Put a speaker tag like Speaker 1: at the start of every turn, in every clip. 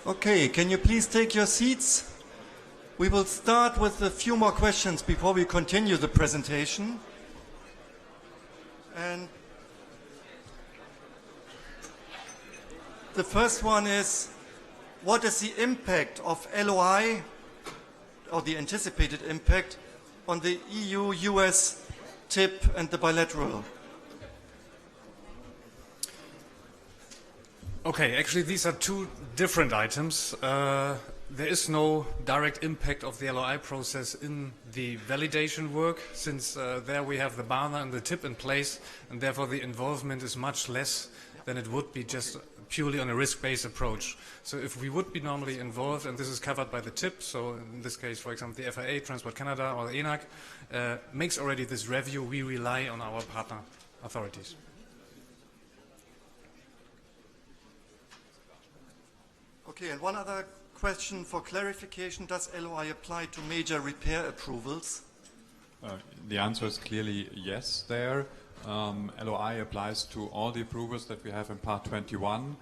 Speaker 1: Okay, can you please take your seats? We will start with a few more questions before we continue the presentation. And the first one is, what is the impact of LOI, or the anticipated impact, on the EU-US TIP and the bilateral?
Speaker 2: Okay, actually these are two different items. There is no direct impact of the LOI process in the validation work, since there we have the BANA and the TIP in place, and therefore the involvement is much less than it would be just purely on a risk-based approach. So if we would be normally involved, and this is covered by the TIP, so in this case, for example, the FAA, Transport Canada, or the ENAC, makes already this review, we rely on our partner authorities.
Speaker 1: Okay, and one other question for clarification. Does LOI apply to major repair approvals?
Speaker 3: The answer is clearly yes there. LOI applies to all the approvals that we have in Part 21.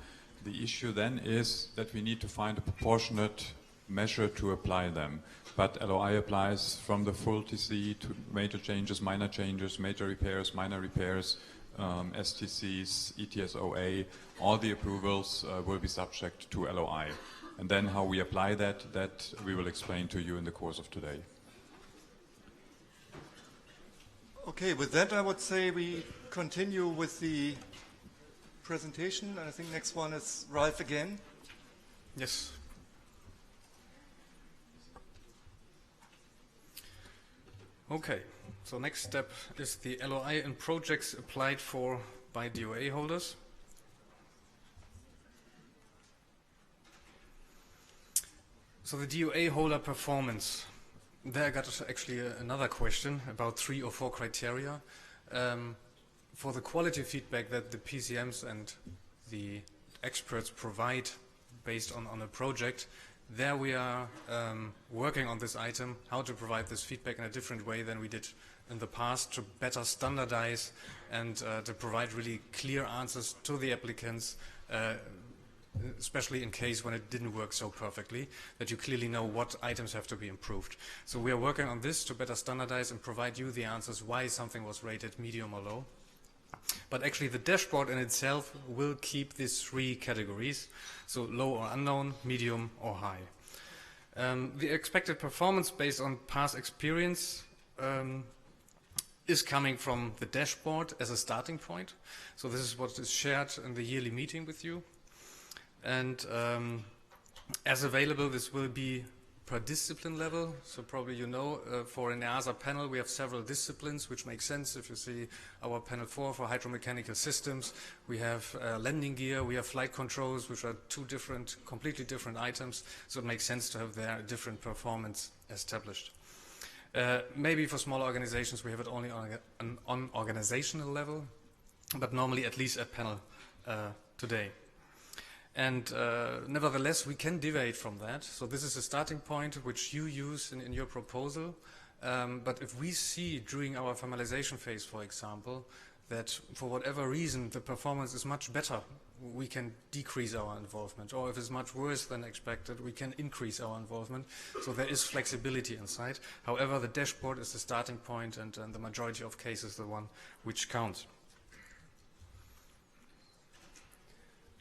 Speaker 3: The issue then is that we need to find a proportionate measure to apply them. But LOI applies from the full TC to major changes, major repairs, minor repairs, STCs, ETSOA. All the approvals will be subject to LOI. And then how we apply that we will explain to you in the course of today.
Speaker 1: Okay, with that I would say we continue with the presentation. I think next one is Ralph again.
Speaker 2: Yes. Okay, so next step is the LOI in projects applied for by DOA holders. So the DOA holder performance. There I got actually another question about 3 or 4 criteria. For the quality feedback that the PCMs and the experts provide based on a project, there we are working on this item, how to provide this feedback in a different way than we did in the past, to better standardize and to provide really clear answers to the applicants, especially in case when it didn't work so perfectly, that you clearly know what items have to be improved. So we are working on this to better standardize and provide you the answers why something was rated medium or low. But actually the dashboard in itself will keep these 3 categories, so low or unknown, medium or high. The expected performance based on past experience is coming from the dashboard as a starting point. So this is what is shared in the yearly meeting with you. And as available, this will be per discipline level. So probably you know, for an EASA panel, we have several disciplines, which makes sense. If you see our panel 4 for hydromechanical systems, we have landing gear, we have flight controls, which are 2 completely different items. So it makes sense to have their different performance established. Maybe for smaller organizations, we have it only on organizational level, but normally at least at panel today. And nevertheless, we can deviate from that. So this is a starting point which you use in your proposal. But if we see during our formalization phase, for example, that for whatever reason the performance is much better, we can decrease our involvement. Or if it's much worse than expected, we can increase our involvement. So there is flexibility inside. However, the dashboard is the starting point, and the majority of cases the one which counts.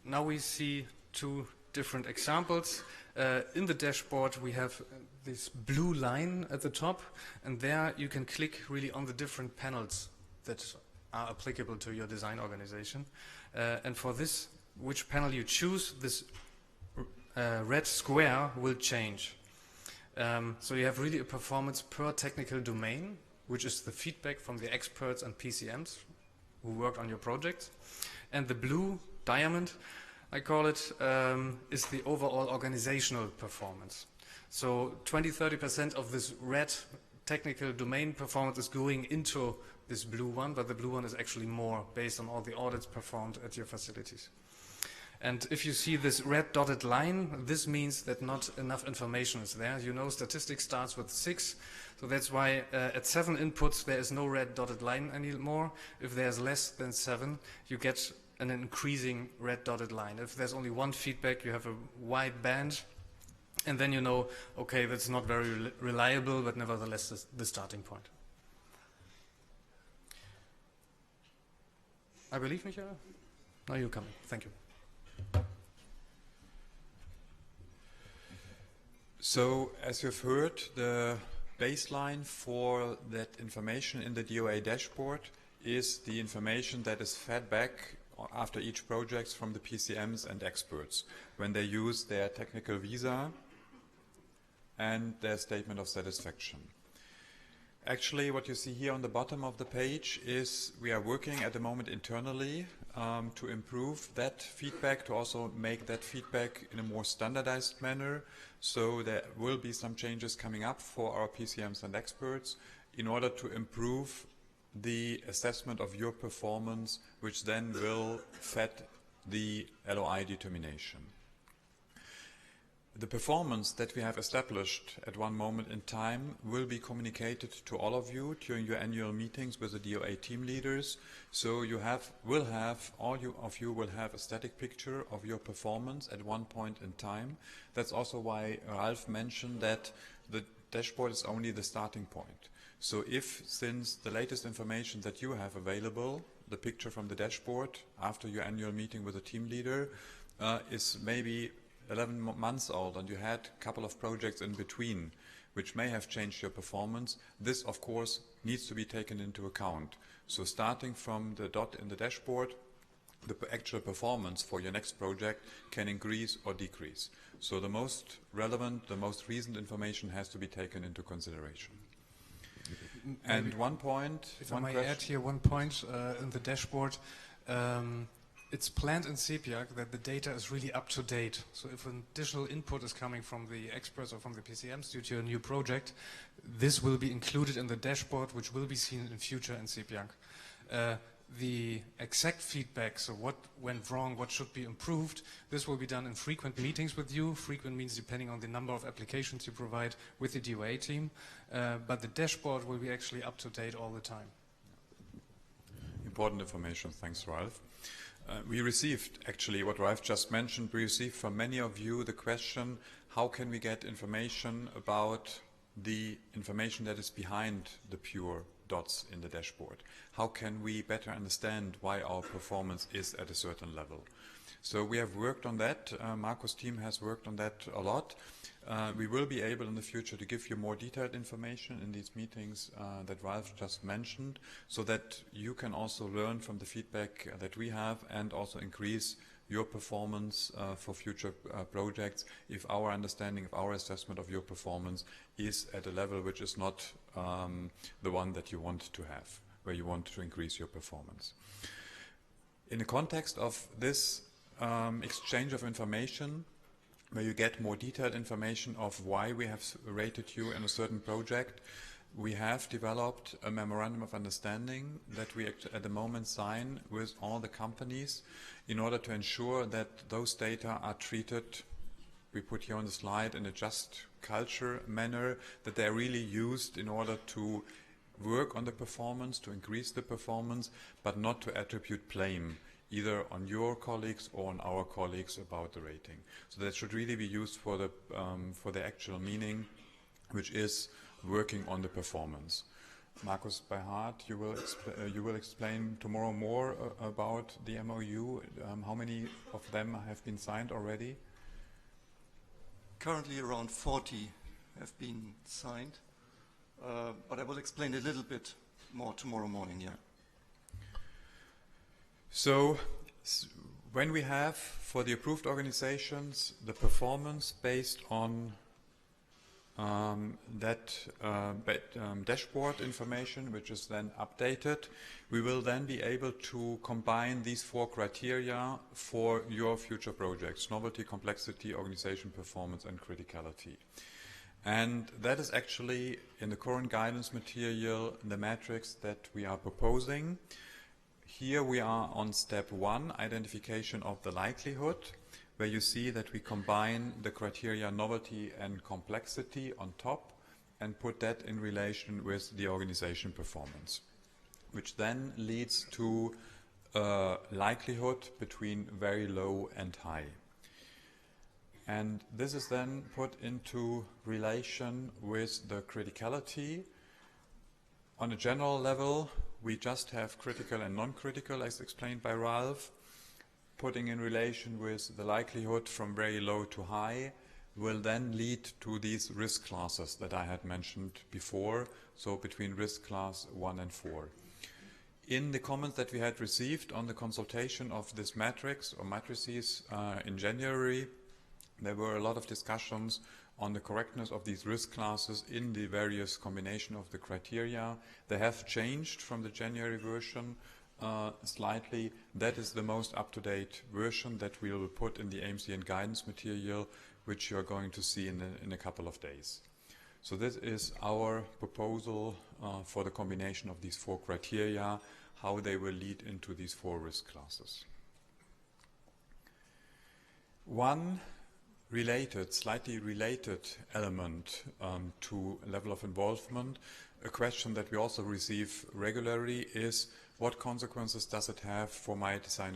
Speaker 2: Now we see 2 different examples. In the dashboard we have this blue line at the top, and there you can click really on the different panels that are applicable to your design organization. And for this, which panel you choose, this red square will change. So you have really a performance per technical domain, which is the feedback from the experts and PCMs who worked on your project. And the blue diamond, I call it, is the overall organizational performance. So 20–30% of this red technical domain performance is going into this blue one, but the blue one is actually more based on all the audits performed at your facilities. And if you see this red dotted line, this means that not enough information is there. You know, statistics starts with 6, so that's why at 7 inputs there is no red dotted line anymore. If there's less than 7, you get an increasing red dotted line. If there's only one feedback, you have a wide band, and then you know, okay, that's not very reliable, but nevertheless the starting point. I believe, M.Gerhard? Now you're coming. Thank you.
Speaker 3: So, as you've heard, the baseline for that information in the DOA dashboard is the information that is fed back after each project from the PCMs and experts when they use their technical visa and their statement of satisfaction. Actually, what you see here on the bottom of the page is we are working at the moment internally to improve that feedback, to also make that feedback in a more standardized manner. So there will be some changes coming up for our PCMs and experts in order to improve the assessment of your performance, which then will fed the LOI determination. The performance that we have established at one moment in time will be communicated to all of you during your annual meetings with the DOA team leaders. So you all of you will have a static picture of your performance at one point in time. That's also why Ralf mentioned that the dashboard is only the starting point. So if, since the latest information that you have available, the picture from the dashboard after your annual meeting with the team leader is maybe 11 months old and you had a couple of projects in between which may have changed your performance, this of course needs to be taken into account. So starting from the dot in the dashboard, the actual performance for your next project can increase or decrease. So the most relevant, the most recent information has to be taken into consideration. And one point,
Speaker 2: if I may add here one point in the dashboard, it's planned in CEPIAC that the data is really up to date. So if an additional input is coming from the experts or from the PCMs due to a new project, this will be included in the dashboard, which will be seen in future in CEPIAC. The exact feedback, so what went wrong, what should be improved, this will be done in frequent meetings with you. Frequent means depending on the number of applications you provide with the DOA team. But the dashboard will be actually up to date all the time.
Speaker 3: Important information, thanks Ralf. We received, actually, what Ralf just mentioned, we received from many of you the question, how can we get information about the information that is behind the pure dots in the dashboard? How can we better understand why our performance is at a certain level? So we have worked on that. Marco's team has worked on that a lot. We will be able in the future to give you more detailed information in these meetings that Ralf just mentioned, so that you can also learn from the feedback that we have and also increase your performance for future projects if our understanding of our assessment of your performance is at a level which is not the one that you want to have, where you want to increase your performance. In the context of this exchange of information, where you get more detailed information of why we have rated you in a certain project, we have developed a memorandum of understanding that we at the moment sign with all the companies in order to ensure that those data are treated, we put here on the slide, in a just culture manner, that they are really used in order to work on the performance, to increase the performance, but not to attribute blame either on your colleagues or on our colleagues about the rating. So that should really be used for the actual meaning, which is working on the performance. Markus by heart, you will explain tomorrow more about the MOU. How many of them have been signed already?
Speaker 1: Currently around 40 have been signed, but I will explain a little bit more tomorrow morning, yeah.
Speaker 3: So when we have, for the approved organizations, the performance based on dashboard information, which is then updated, we will then be able to combine these 4 criteria for your future projects: novelty, complexity, organization performance, and criticality. And that is actually, in the current guidance material, the matrix that we are proposing. Here we are on step 1, identification of the likelihood, where you see that we combine the criteria novelty and complexity on top and put that in relation with the organization performance, which then leads to likelihood between very low and high. And this is then put into relation with the criticality. On a general level, we just have critical and non-critical, as explained by Ralph. Putting in relation with the likelihood from very low to high will then lead to these risk classes that I had mentioned before, so between risk class 1 and 4. In the comments that we had received on the consultation of this matrix or matrices in January, there were a lot of discussions on the correctness of these risk classes in the various combination of the criteria. They have changed from the January version slightly. That is the most up-to-date version that we will put in the AMCN guidance material, which you are going to see in a couple of days. So this is our proposal for the combination of these 4 criteria, how they will lead into these 4 risk classes. One slightly related element to level of involvement, a question that we also receive regularly is, what consequences does it have for my design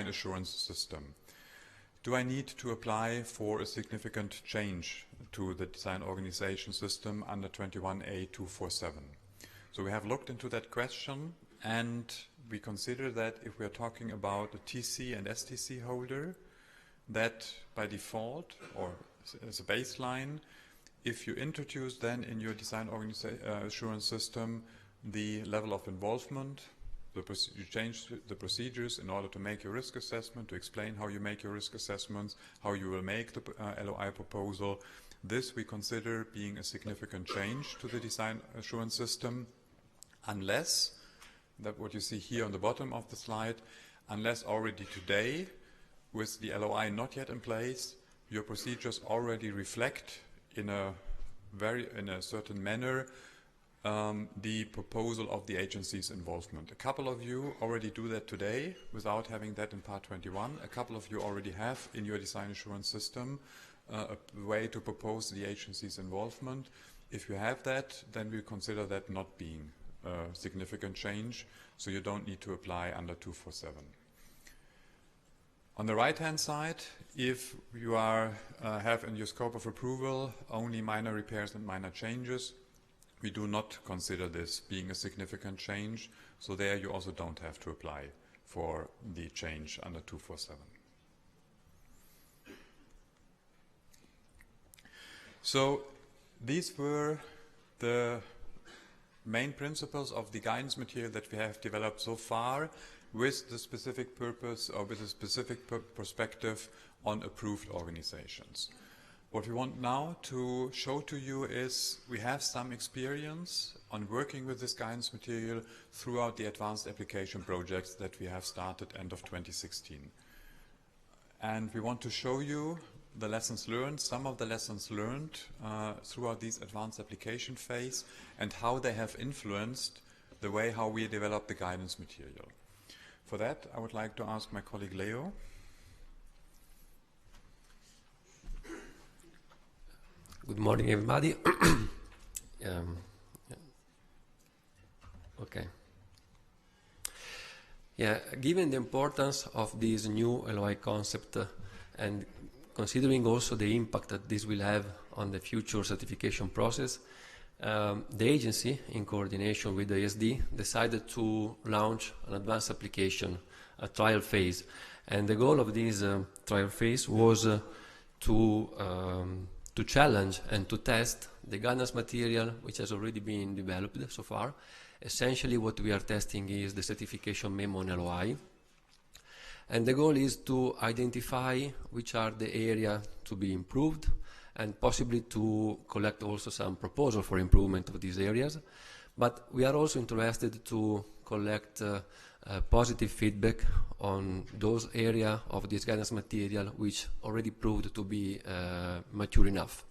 Speaker 3: assurance system? Do I need to apply for a significant change to the design organization system under 21A247? So we have looked into that question, and we consider that if we are talking about a TC and STC holder, that by default, or as a baseline, if you introduce then in your design assurance system the level of involvement, you change the procedures in order to make your risk assessment, to explain how you make your risk assessments, how you will make the LOI proposal. This we consider being a significant change to the design assurance system, unless, that what you see here on the bottom of the slide, unless already today, with the LOI not yet in place, your procedures already reflect in a certain manner the proposal of the agency's involvement. A couple of you already do that today without having that in Part 21. A couple of you already have in your design assurance system a way to propose the agency's involvement. If you have that, then we consider that not being a significant change, so you don't need to apply under 247. On the right-hand side, if you have in your scope of approval only minor repairs and minor changes, we do not consider this being a significant change, so there you also don't have to apply for the change under 247. So these were the main principles of the guidance material that we have developed so far, with the specific purpose or with a specific perspective on approved organizations. What we want now to show to you is we have some experience on working with this guidance material throughout the advanced application projects that we have started end of 2016. And we want to show you the lessons learned, some of the lessons learned throughout these advanced application phase, and how they have influenced the way how we develop the guidance material. For that, I would like to ask my colleague Leo.
Speaker 4: Good morning, everybody. Okay. Yeah, given the importance of this new LOI concept and considering also the impact that this will have on the future certification process, the agency, in coordination with the ESD, decided to launch an advanced application, a trial phase. And the goal of this trial phase was to challenge and to test the guidance material which has already been developed so far. Essentially what we are testing is the certification memo on LOI. And the goal is to identify which are the areas to be improved and possibly to collect also some proposal for improvement of these areas. But we are also interested to collect positive feedback on those areas of this guidance material which already proved to be mature enough.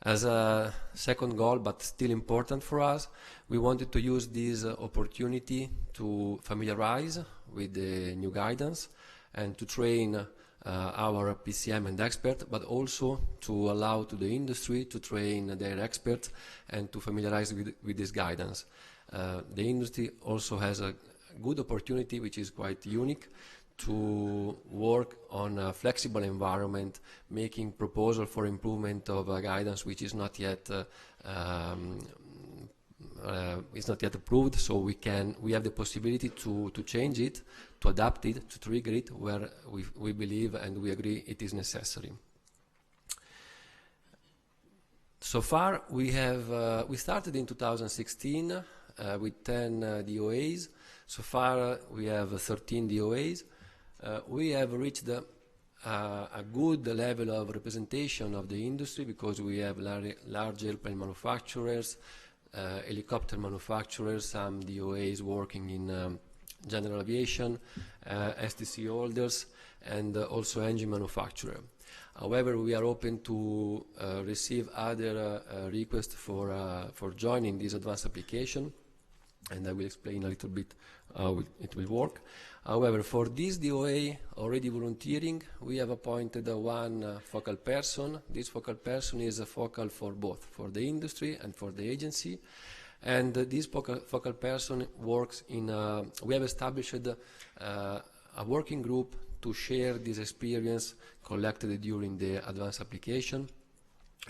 Speaker 4: As a second goal, but still important for us, we wanted to use this opportunity to familiarize with the new guidance and to train our PCM and expert, but also to allow to the industry to train their experts and to familiarize with this guidance. The industry also has a good opportunity, which is quite unique, to work on a flexible environment, making proposal for improvement of guidance which is not yet approved, so we have the possibility to change it, to adapt it, to trigger it where we believe and we agree it is necessary. So far we started in 2016 with 10 DOAs. So far we have 13 DOAs. We have reached a good level of representation of the industry because we have large airplane manufacturers, helicopter manufacturers, some DOAs working in general aviation, STC holders, and also engine manufacturer. However, we are open to receive other requests for joining this advanced application, and I will explain a little bit how it will work. However, for this DOA already volunteering, we have appointed one focal person. This focal person is a focal for both, for the industry and for the agency. And this focal person works in, we have established a working group to share this experience collected during the advanced application,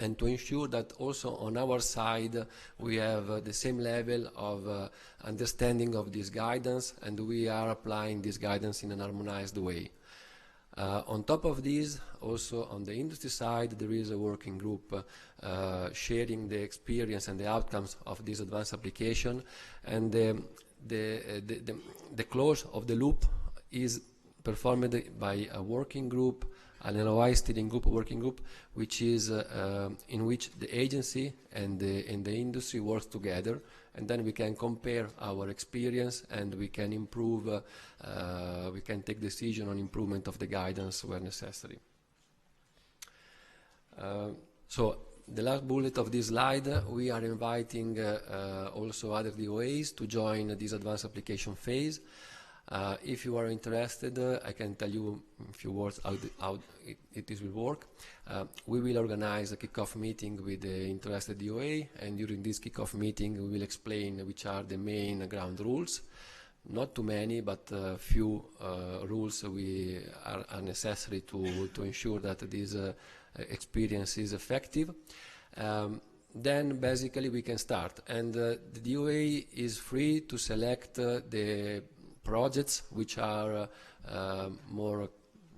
Speaker 4: and to ensure that also on our side we have the same level of understanding of this guidance, and we are applying this guidance in an harmonized way. On top of this, also on the industry side, there is a working group sharing the experience and the outcomes of this advanced application, and the close of the loop is performed by a working group, an LOI steering group, working group, which is in which the agency and the industry works together, and then we can compare our experience and we can improve, we can take decision on improvement of the guidance where necessary. So the last bullet of this slide, we are inviting also other DOAs to join this advanced application phase. If you are interested, I can tell you in a few words how it will work. We will organize a kick-off meeting with the interested DOA, and during this kick-off meeting we will explain which are the main ground rules. Not too many, but a few rules are necessary to ensure that this experience is effective. Then basically we can start, and the DOA is free to select the projects which are more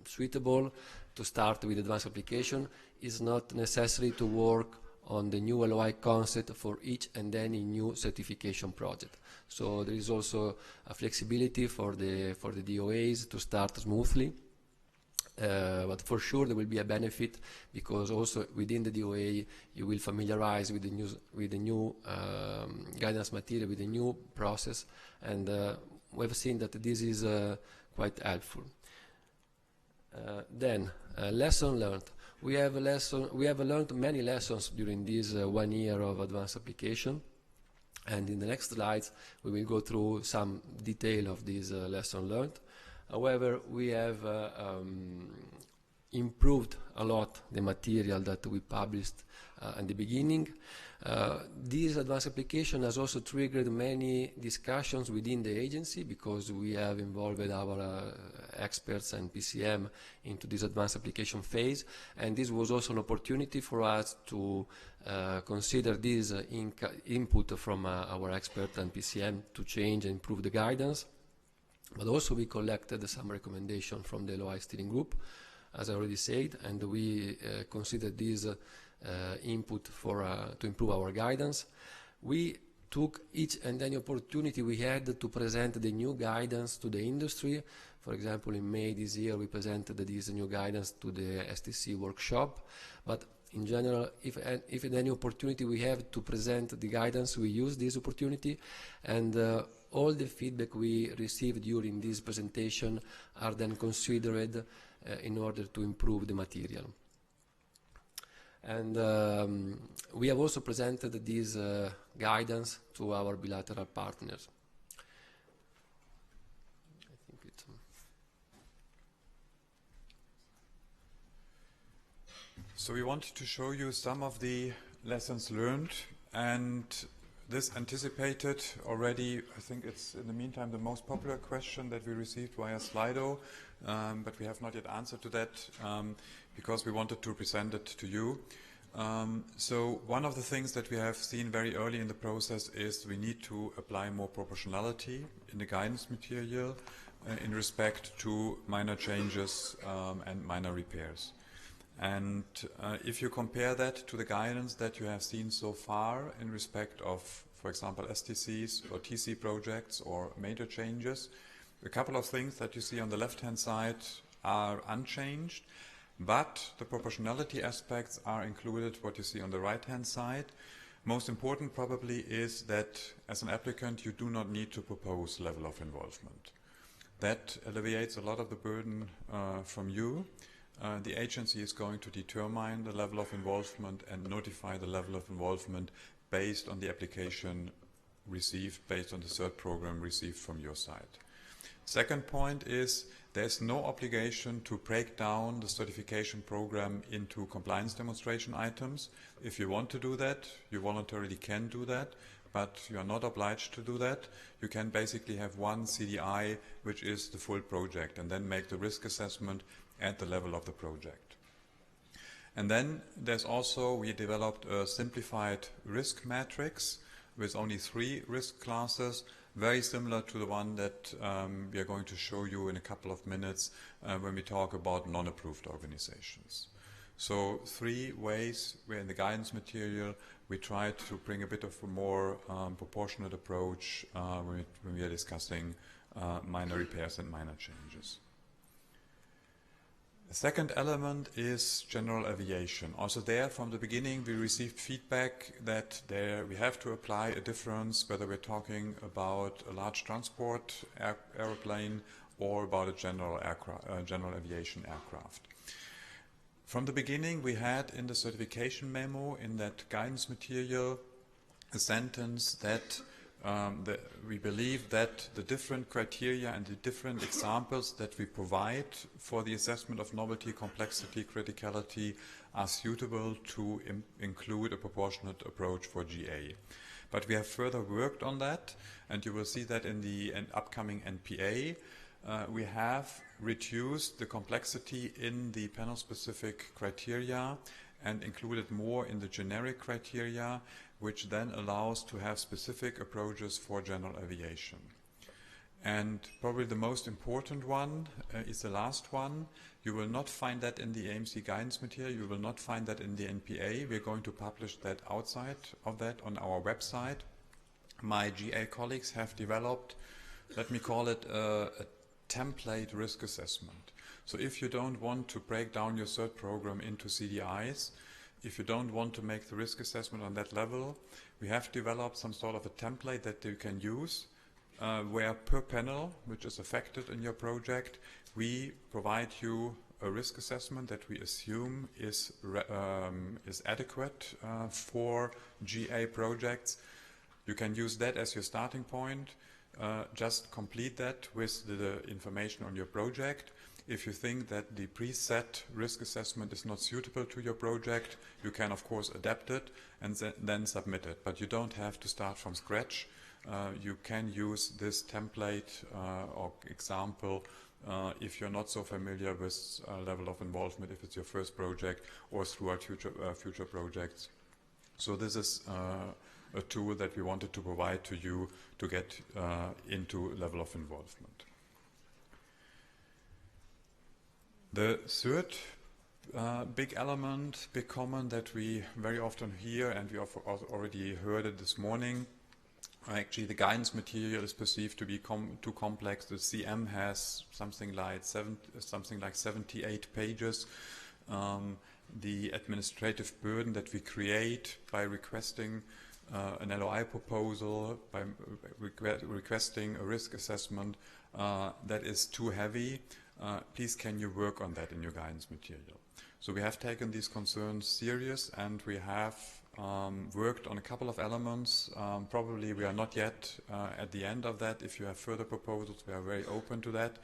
Speaker 4: suitable to start with advanced application. It's not necessary to work on the new LOI concept for each and any new certification project. So there is also a flexibility for the DOAs to start smoothly. But for sure there will be a benefit, because also within the DOA you will familiarize with the new guidance material, with the new process, and we have seen that this is quite helpful. Then lesson learned. We have learned many lessons during this 1 year of advanced application, and in the next slides we will go through some detail of this lesson learned. However, we have improved a lot the material that we published in the beginning. This advanced application has also triggered many discussions within the agency, because we have involved our experts and PCM into this advanced application phase, and this was also an opportunity for us to consider this input from our expert and PCM to change and improve the guidance. But also we collected some recommendations from the LOI steering group, as I already said, and we considered this input to improve our guidance. We took each and any opportunity we had to present the new guidance to the industry. For example, in May this year we presented this new guidance to the STC workshop. But in general, if any opportunity we have to present the guidance, we use this opportunity, and all the feedback we received during this presentation are then considered in order to improve the material. And we have also presented this guidance to our bilateral partners.
Speaker 3: So we wanted to show you some of the lessons learned, and this anticipated already, I think it's in the meantime the most popular question that we received via Slido, but we have not yet answered to that because we wanted to present it to you. So one of the things that we have seen very early in the process is we need to apply more proportionality in the guidance material in respect to minor changes and minor repairs. And if you compare that to the guidance that you have seen so far in respect of, for example, STCs or TC projects or major changes, a couple of things that you see on the left-hand side are unchanged, but the proportionality aspects are included, what you see on the right-hand side. Most important probably is that as an applicant you do not need to propose level of involvement. That alleviates a lot of the burden from you. The agency is going to determine the level of involvement and notify the level of involvement based on the application received, based on the cert program received from your side. Second point is there's no obligation to break down the certification program into compliance demonstration items. If you want to do that, you voluntarily can do that, but you are not obliged to do that. You can basically have one CDI, which is the full project, and then make the risk assessment at the level of the project. And then there's also, we developed a simplified risk matrix with only 3 risk classes, very similar to the one that we are going to show you in a couple of minutes when we talk about non-approved organizations. So 3 ways where in the guidance material we try to bring a bit of a more proportionate approach when we are discussing minor repairs and minor changes. The second element is general aviation. Also there, from the beginning, we received feedback that we have to apply a difference whether we're talking about a large transport airplane or about a general aviation aircraft. From the beginning, we had in the certification memo, in that guidance material, a sentence that we believe that the different criteria and the different examples that we provide for the assessment of novelty, complexity, criticality are suitable to include a proportionate approach for GA. But we have further worked on that, and you will see that in the upcoming NPA. We have reduced the complexity in the panel-specific criteria and included more in the generic criteria, which then allows to have specific approaches for general aviation. And probably the most important one is the last one. You will not find that in the AMC guidance material. You will not find that in the NPA. We're going to publish that outside of that on our website. My GA colleagues have developed, let me call it a template risk assessment. So if you don't want to break down your cert program into CDIs, if you don't want to make the risk assessment on that level, we have developed some sort of a template that you can use where per panel, which is affected in your project, we provide you a risk assessment that we assume is adequate for GA projects. You can use that as your starting point. Just complete that with the information on your project. If you think that the preset risk assessment is not suitable to your project, you can of course adapt it and then submit it. But you don't have to start from scratch. You can use this template or example if you're not so familiar with level of involvement, if it's your first project or throughout future projects. So this is a tool that we wanted to provide to you to get into level of involvement. The third big element, big comment that we very often hear, and we have already heard it this morning, actually the guidance material is perceived to be too complex. The CM has something like 78 pages. The administrative burden that we create by requesting an LOI proposal, by requesting a risk assessment, that is too heavy. Please can you work on that in your guidance material? So we have taken these concerns serious, and we have worked on a couple of elements. Probably we are not yet at the end of that. If you have further proposals, we are very open to that.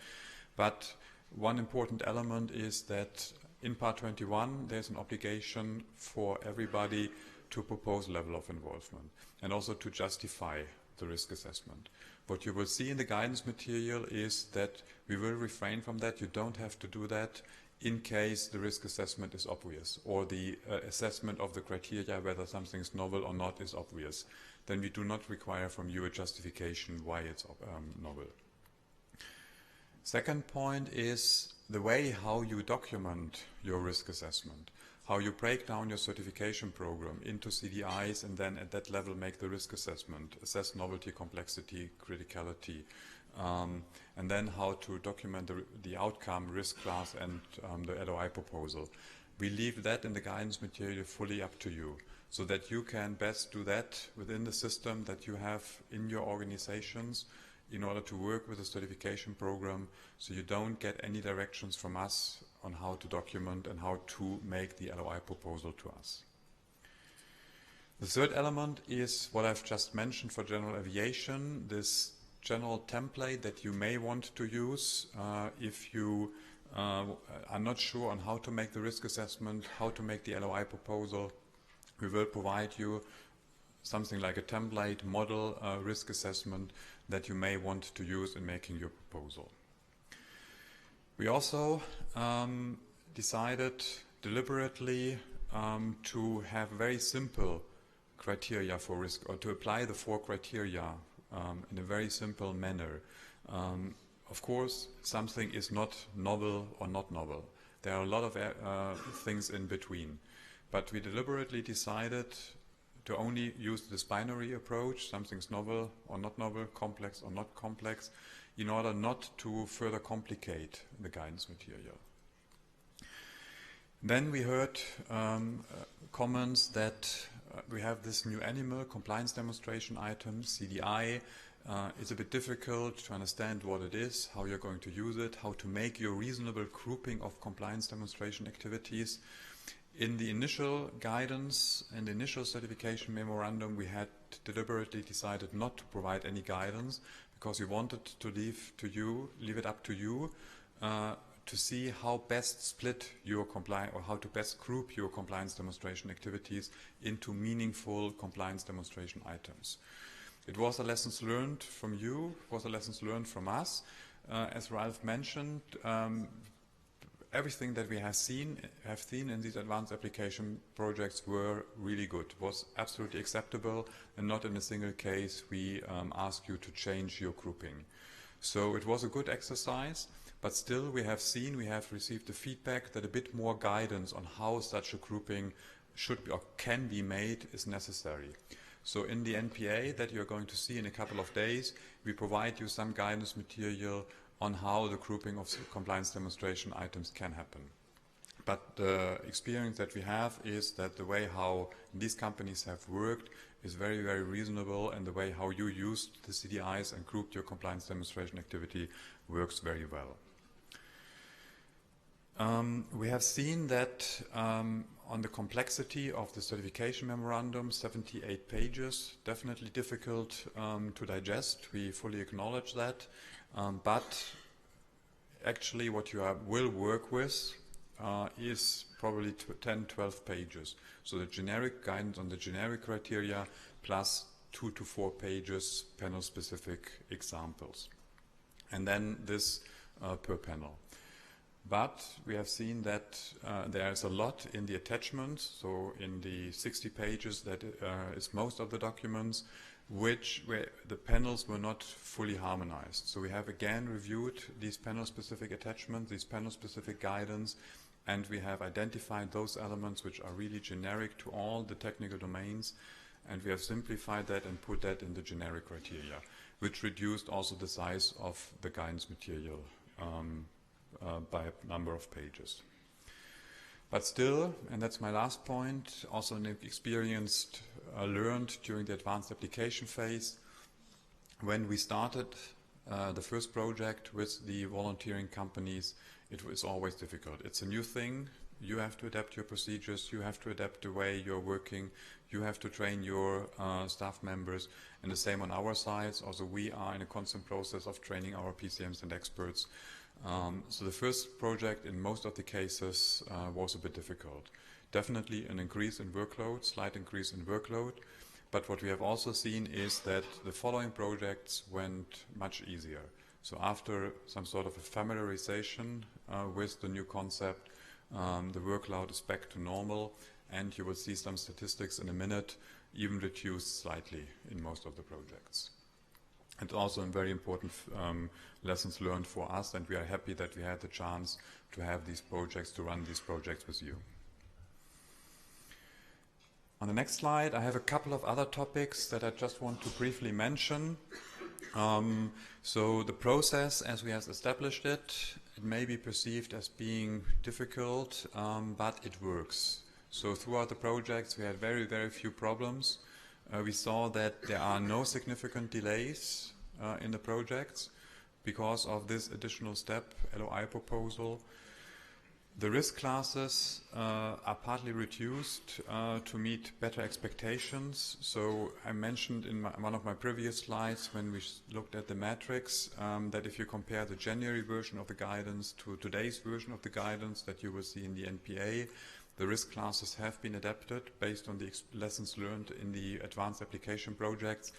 Speaker 3: But one important element is that in Part 21 there's an obligation for everybody to propose level of involvement and also to justify the risk assessment. What you will see in the guidance material is that we will refrain from that. You don't have to do that in case the risk assessment is obvious or the assessment of the criteria whether something is novel or not is obvious. Then we do not require from you a justification why it's novel. Second point is the way how you document your risk assessment, how you break down your certification program into CDIs and then at that level make the risk assessment, assess novelty, complexity, criticality, and then how to document the outcome, risk class, and the LOI proposal. We leave that in the guidance material fully up to you, so that you can best do that within the system that you have in your organizations in order to work with the certification program, so you don't get any directions from us on how to document and how to make the LOI proposal to us. The third element is what I've just mentioned for general aviation, this general template that you may want to use if you are not sure on how to make the risk assessment, how to make the LOI proposal. We will provide you something like a template model risk assessment that you may want to use in making your proposal. We also decided deliberately to have very simple criteria for risk, or to apply the 4 criteria in a very simple manner. Of course, something is not novel or not novel. There are a lot of things in between. But we deliberately decided to only use this binary approach, something's novel or not novel, complex or not complex, in order not to further complicate the guidance material. Then we heard comments that we have this new animal, compliance demonstration item, CDI. It's a bit difficult to understand what it is, how you're going to use it, how to make your reasonable grouping of compliance demonstration activities. In the initial guidance and the initial certification memorandum, we had deliberately decided not to provide any guidance because we wanted to leave it up to you to see how best split your compliance, or how to best group your compliance demonstration activities into meaningful compliance demonstration items. It was a lessons learned from you, it was a lessons learned from us. As Ralph mentioned, everything that we have seen in these advanced application projects were really good, was absolutely acceptable, and not in a single case we asked you to change your grouping. So it was a good exercise, but still we have received the feedback that a bit more guidance on how such a grouping should be or can be made is necessary. So in the NPA that you're going to see in a couple of days, we provide you some guidance material on how the grouping of compliance demonstration items can happen. But the experience that we have is that the way how these companies have worked is very, very reasonable, and the way how you used the CDIs and grouped your compliance demonstration activity works very well. We have seen that on the complexity of the certification memorandum, 78 pages, definitely difficult to digest. We fully acknowledge that. But actually what you will work with is probably 10-12 pages. So the generic guidance on the generic criteria plus 2 to 4 pages panel-specific examples. And then this per panel. But we have seen that there is a lot in the attachments, so in the 60 pages that is most of the documents, where the panels were not fully harmonized. So we have again reviewed these panel-specific attachments, these panel-specific guidance, and we have identified those elements which are really generic to all the technical domains, and we have simplified that and put that in the generic criteria, which reduced also the size of the guidance material by a number of pages. But still, and that's my last point, also an experience learned during the advanced application phase, when we started the first project with the volunteering companies, it was always difficult. It's a new thing. You have to adapt your procedures, you have to adapt the way you're working, you have to train your staff members, and the same on our side. Also, we are in a constant process of training our PCMs and experts. So the first project in most of the cases was a bit difficult. definitely an increase in workload, slight increase in workload. But what we have also seen is that the following projects went much easier. So after some sort of a familiarization with the new concept, the workload is back to normal, and you will see some statistics in a minute, even reduced slightly in most of the projects. And also very important lessons learned for us, and we are happy that we had the chance to have these projects, to run these projects with you. On the next slide, I have a couple of other topics that I just want to briefly mention. So the process, as we have established it, it may be perceived as being difficult, but it works. So throughout the projects, we had very, very few problems. We saw that there are no significant delays in the projects because of this additional step, LOI proposal. The risk classes are partly reduced to meet better expectations. So I mentioned in one of my previous slides when we looked at the matrix that if you compare the January version of the guidance to today's version of the guidance that you will see in the NPA, the risk classes have been adapted based on the lessons learned in the advanced application projects,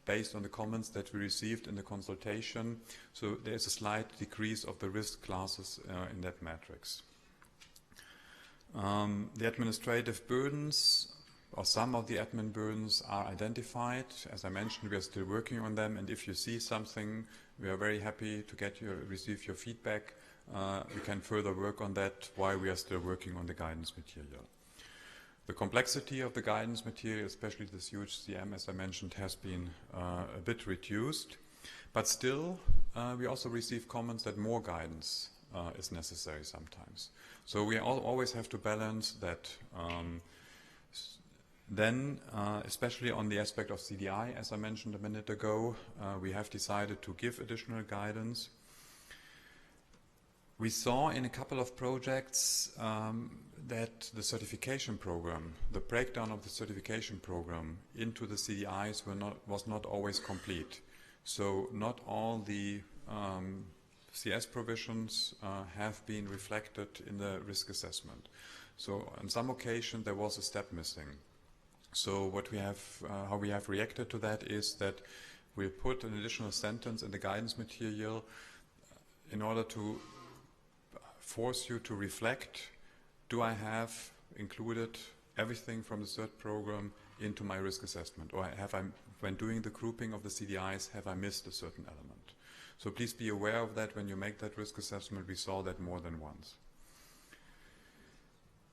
Speaker 3: based on the comments that we received in the consultation. So there's a slight decrease of the risk classes in that matrix. The administrative burdens, or some of the admin burdens, are identified. As I mentioned, we are still working on them, and if you see something, we are very happy to receive your feedback. We can further work on that while we are still working on the guidance material. The complexity of the guidance material, especially this huge CM, as I mentioned, has been a bit reduced, but still we also receive comments that more guidance is necessary sometimes. So we always have to balance that. Then, especially on the aspect of CDI, as I mentioned a minute ago, we have decided to give additional guidance. We saw in a couple of projects that the certification program, the breakdown of the certification program into the CDIs was not always complete. So not all the CS provisions have been reflected in the risk assessment. So on some occasion there was a step missing. So what we have, how we have reacted to that is that we put an additional sentence in the guidance material in order to force you to reflect, do I have included everything from the cert program into my risk assessment, or have I, when doing the grouping of the CDIs, have I missed a certain element? So please be aware of that when you make that risk assessment. We saw that more than once.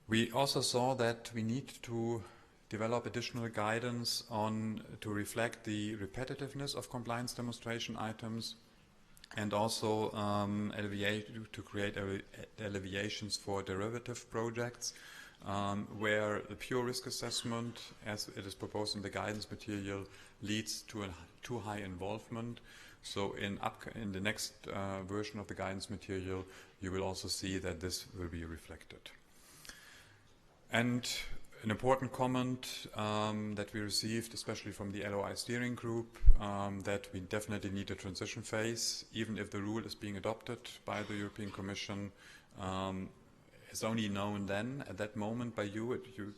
Speaker 3: We also saw that we need to develop additional guidance to reflect the repetitiveness of compliance demonstration items, and also to create alleviations for derivative projects where the pure risk assessment, as it is proposed in the guidance material, leads to a too high involvement. So in the next version of the guidance material, you will also see that this will be reflected. And an important comment that we received, especially from the LOI steering group, that we definitely need a transition phase, even if the rule is being adopted by the European Commission. It's only known then, at that moment, by you. You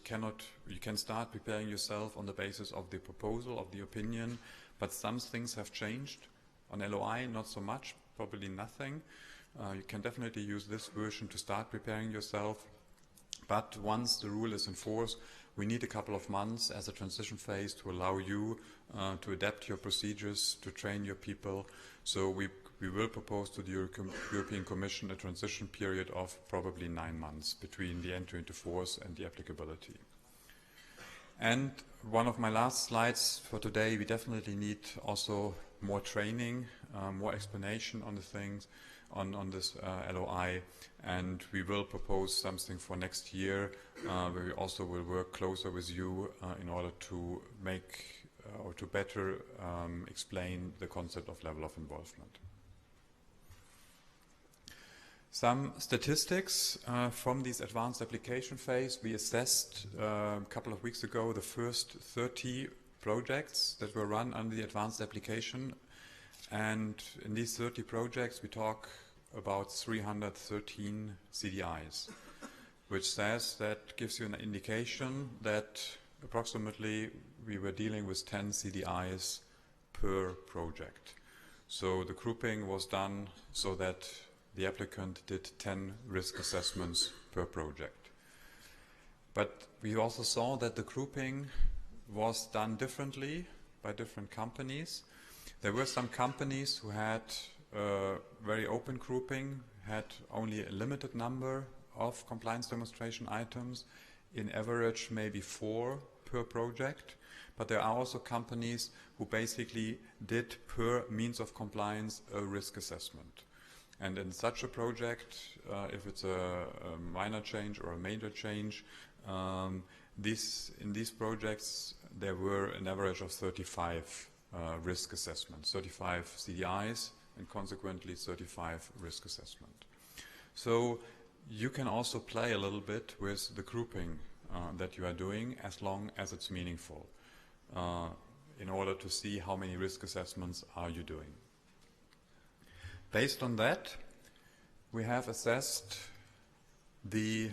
Speaker 3: can start preparing yourself on the basis of the proposal, of the opinion, but some things have changed. On LOI, not so much, probably nothing. You can definitely use this version to start preparing yourself. But once the rule is in force, we need a couple of months as a transition phase to allow you to adapt your procedures, to train your people. So we will propose to the European Commission a transition period of probably 9 months between the entry into force and the applicability. And one of my last slides for today, we definitely need also more training, more explanation on the things, on this LOI, and we will propose something for next year where we also will work closer with you in order to make or to better explain the concept of level of involvement. Some statistics from this advanced application phase. We assessed a couple of weeks ago the first 30 projects that were run under the advanced application, and in these 30 projects we talk about 313 CDIs. which says that gives you an indication that approximately we were dealing with 10 CDIs per project. So the grouping was done so that the applicant did 10 risk assessments per project. But we also saw that the grouping was done differently by different companies. There were some companies who had very open grouping, had only a limited number of compliance demonstration items, in average maybe 4 per project. But there are also companies who basically did per means of compliance a risk assessment. And in such a project, if it's a minor change or a major change, in these projects there were an average of 35 risk assessments, 35 CDIs, and consequently 35 risk assessment. So you can also play a little bit with the grouping that you are doing, as long as it's meaningful, in order to see how many risk assessments are you doing. Based on that, we have assessed the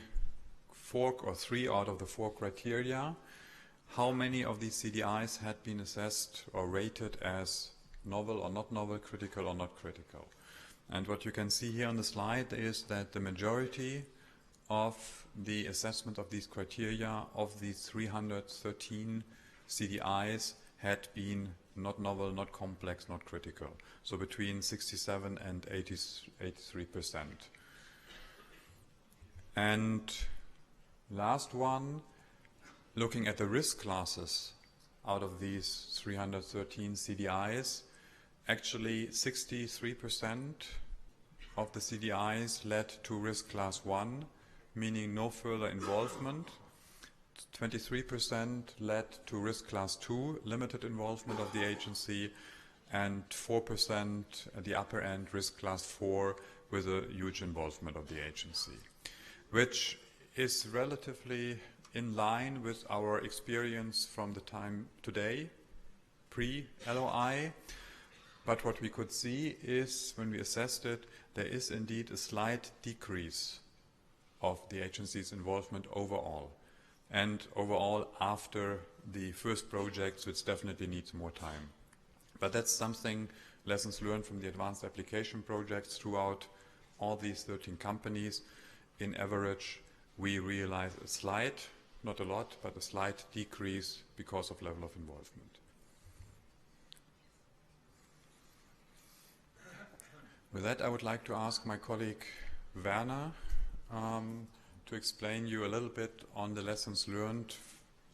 Speaker 3: 3 out of the 4 criteria. How many of these CDIs had been assessed or rated as novel or not novel, critical or not critical? And what you can see here on the slide is that the majority of the assessment of these criteria of these 313 CDIs had been not novel, not complex, not critical. So between 67 and 83%. And last one, looking at the risk classes out of these 313 CDIs, actually 63% of the CDIs led to risk class 1, meaning no further involvement. 23% led to risk class 2, limited involvement of the agency, and 4% at the upper end, risk class 4, with a huge involvement of the agency, which is relatively in line with our experience from the time today, pre-LOI. But what we could see is, when we assessed it, there is indeed a slight decrease of the agency's involvement overall. And overall, after the first projects, which definitely needs more time. But that's something, lessons learned from the advanced application projects throughout all these 13 companies. In average, we realize a slight, not a lot, but a slight decrease because of level of involvement. With that, I would like to ask my colleague Werner to explain you a little bit on the lessons learned,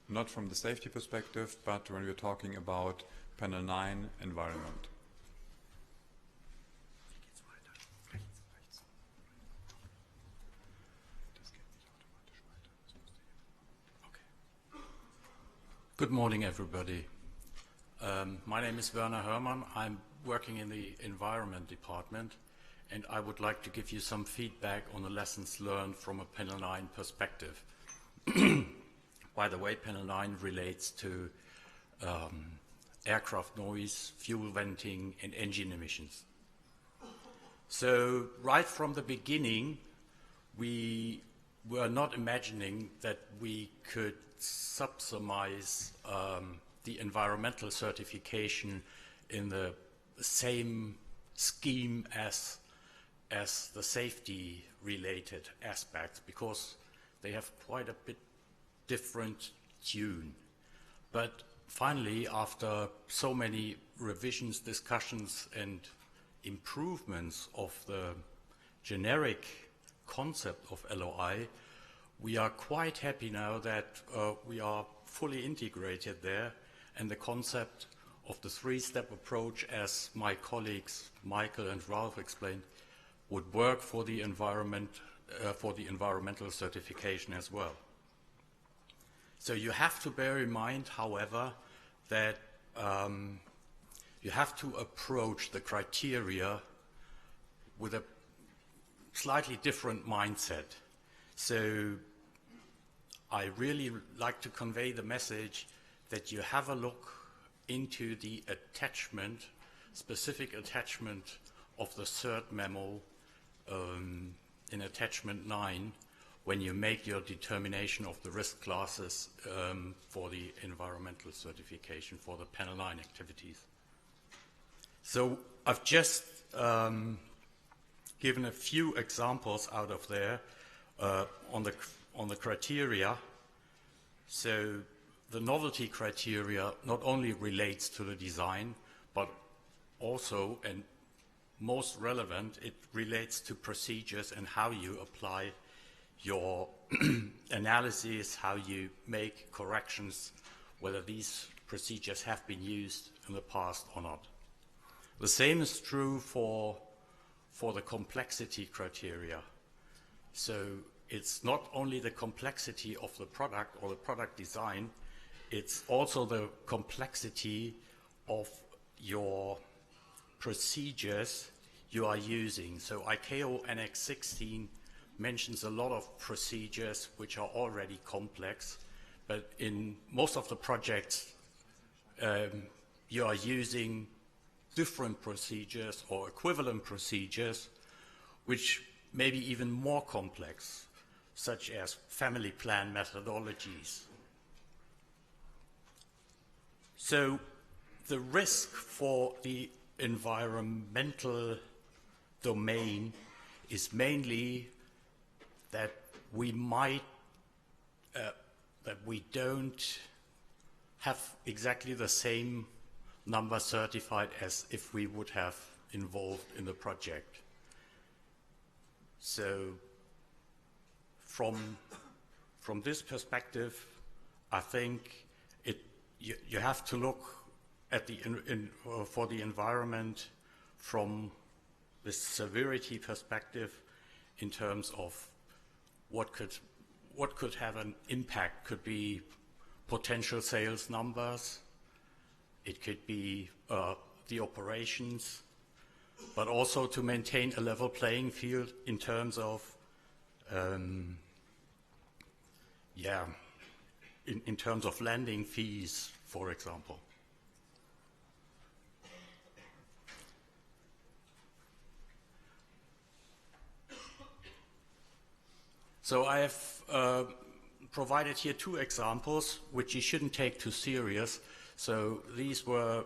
Speaker 3: not from the safety perspective, but when we're talking about Panel 9 environment.
Speaker 5: Good morning, everybody. My name is Werner Hörmann. I'm working in the Environment Department, and I would like to give you some feedback on the lessons learned from a Panel 9 perspective. By the way, Panel 9 relates to aircraft noise, fuel venting, and engine emissions. So right from the beginning, we were not imagining that we could subsumize the environmental certification in the same scheme as the safety-related aspects, because they have quite a bit different tune. But finally, after so many revisions, discussions, and improvements of the generic concept of LOI, we are quite happy now that we are fully integrated there, and the concept of the 3-step approach, as my colleagues Michael and Ralph explained, would work for the environmental certification as well. So you have to bear in mind, however, that you have to approach the criteria with a slightly different mindset. So I really like to convey the message that you have a look into the attachment, specific attachment of the third memo in attachment 9, when you make your determination of the risk classes for the environmental certification for the panel line activities. So I've just given a few examples out of there on the criteria. So the novelty criteria not only relates to the design, but also, and most relevant, it relates to procedures and how you apply your analysis, how you make corrections, whether these procedures have been used in the past or not. The same is true for the complexity criteria. So it's not only the complexity of the product or the product design, it's also the complexity of your procedures you are using. So ICAO Annex 16 mentions a lot of procedures which are already complex, but in most of the projects you are using different procedures or equivalent procedures which may be even more complex, such as family plan methodologies. So the risk for the environmental domain is mainly that we might, that we don't have exactly the same number certified as if we would have involved in the project. So from this perspective, I think you have to look at for the environment from the severity perspective in terms of what could have an impact. Could be potential sales numbers, it could be the operations, but also to maintain a level playing field in terms of in terms of landing fees, for example. So I have provided here two examples which you shouldn't take too serious. So these are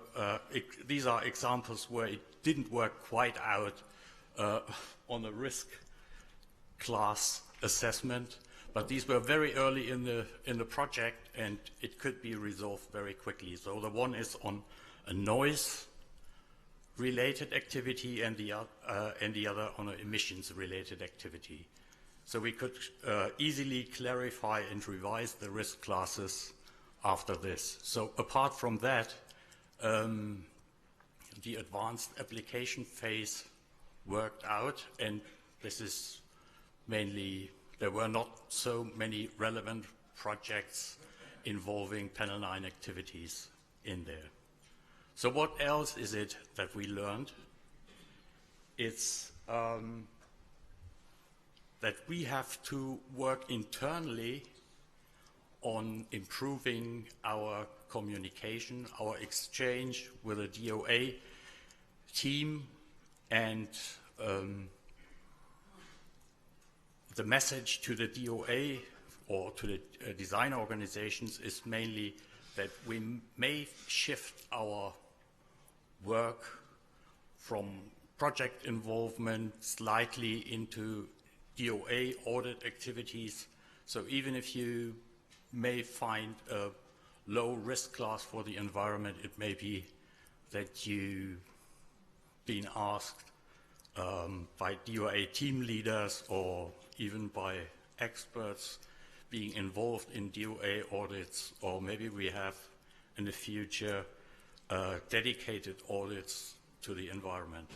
Speaker 5: examples where it didn't work quite out on a risk class assessment, but these were very early in the project, and it could be resolved very quickly. So the one is on a noise-related activity, and the other on an emissions-related activity. So we could easily clarify and revise the risk classes after this. So apart from that, the advanced application phase worked out, and this is mainly, there were not so many relevant projects involving panel line activities in there. So what else is it that we learned? It's that we have to work internally on improving our communication, our exchange with the DOA team, and the message to the DOA or to the design organizations is mainly that we may shift our work from project involvement slightly into DOA audit activities. So even if you may find a low risk class for the environment, it may be that you've been asked by DOA team leaders or even by experts being involved in DOA audits, or maybe we have in the future dedicated audits to the environment.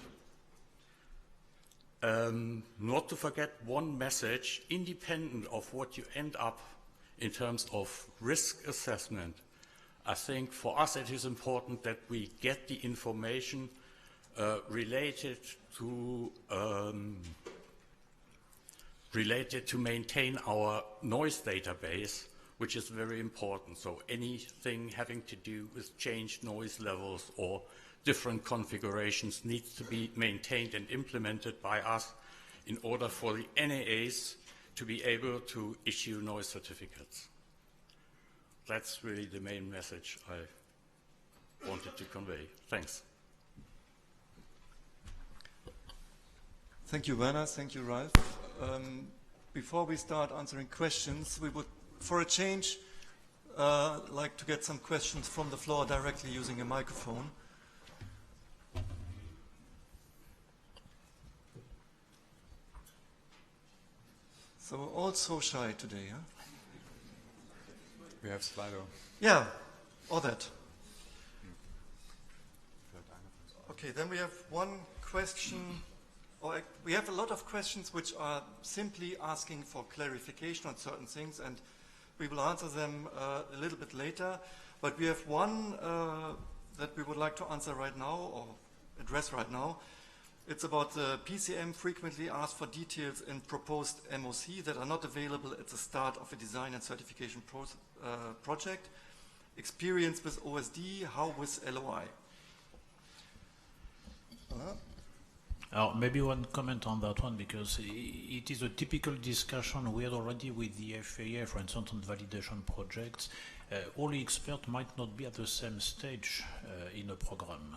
Speaker 5: Not to forget one message, independent of what you end up in terms of risk assessment, I think for us it is important that we get the information related to maintain our noise database, which is very important. So anything having to do with changed noise levels or different configurations needs to be maintained and implemented by us in order for the NAAs to be able to issue noise certificates. That's really the main message I wanted to convey. Thanks.
Speaker 1: Thank you, Werner. Thank you, Ralph. Before we start answering questions, we would, for a change, like to get some questions from the floor directly using a microphone. So we're all so shy today, huh?
Speaker 3: We have Slido.
Speaker 1: Yeah, all that. Okay, then we have one question, or we have a lot of questions which are simply asking for clarification on certain things, and we will answer them a little bit later. But we have one that we would like to answer right now, or address right now. It's about the PCM frequently asked for details in proposed MOC that are not available at the start of a design and certification project. Experience with OSD, how with LOI?
Speaker 6: Maybe one comment on that one, because it is a typical discussion we had already with the FAA, for instance, on validation projects. All experts might not be at the same stage in a program.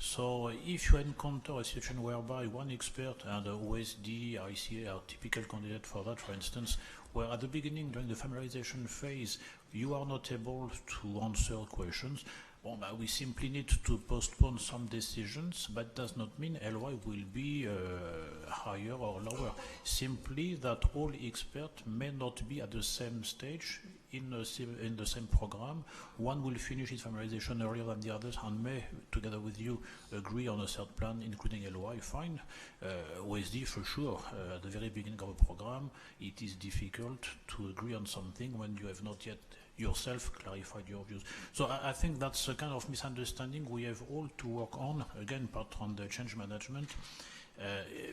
Speaker 6: So if you encounter a situation whereby one expert and OSD, ICA are typical candidates for that, for instance, where at the beginning, during the familiarization phase, you are not able to answer questions, well, we simply need to postpone some decisions, but does not mean LOI will be higher or lower. Simply that all experts may not be at the same stage in the same program. One will finish its familiarization earlier than the others and may, together with you, agree on a third plan, including LOI, fine. OSD, for sure, at the very beginning of a program, it is difficult to agree on something when you have not yet yourself clarified your views. So I think that's a kind of misunderstanding we have all to work on, again, part on the change management.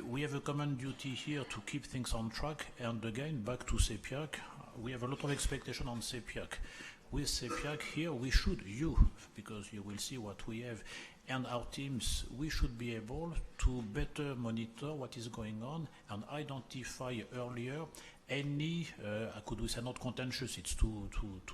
Speaker 6: We have a common duty here to keep things on track, and again, back to CEPIAC, we have a lot of expectation on CEPIAC. With CEPIAC here, we should, because you will see what we have, and our teams, we should be able to better monitor what is going on and identify earlier any, could we say not contentious, it's too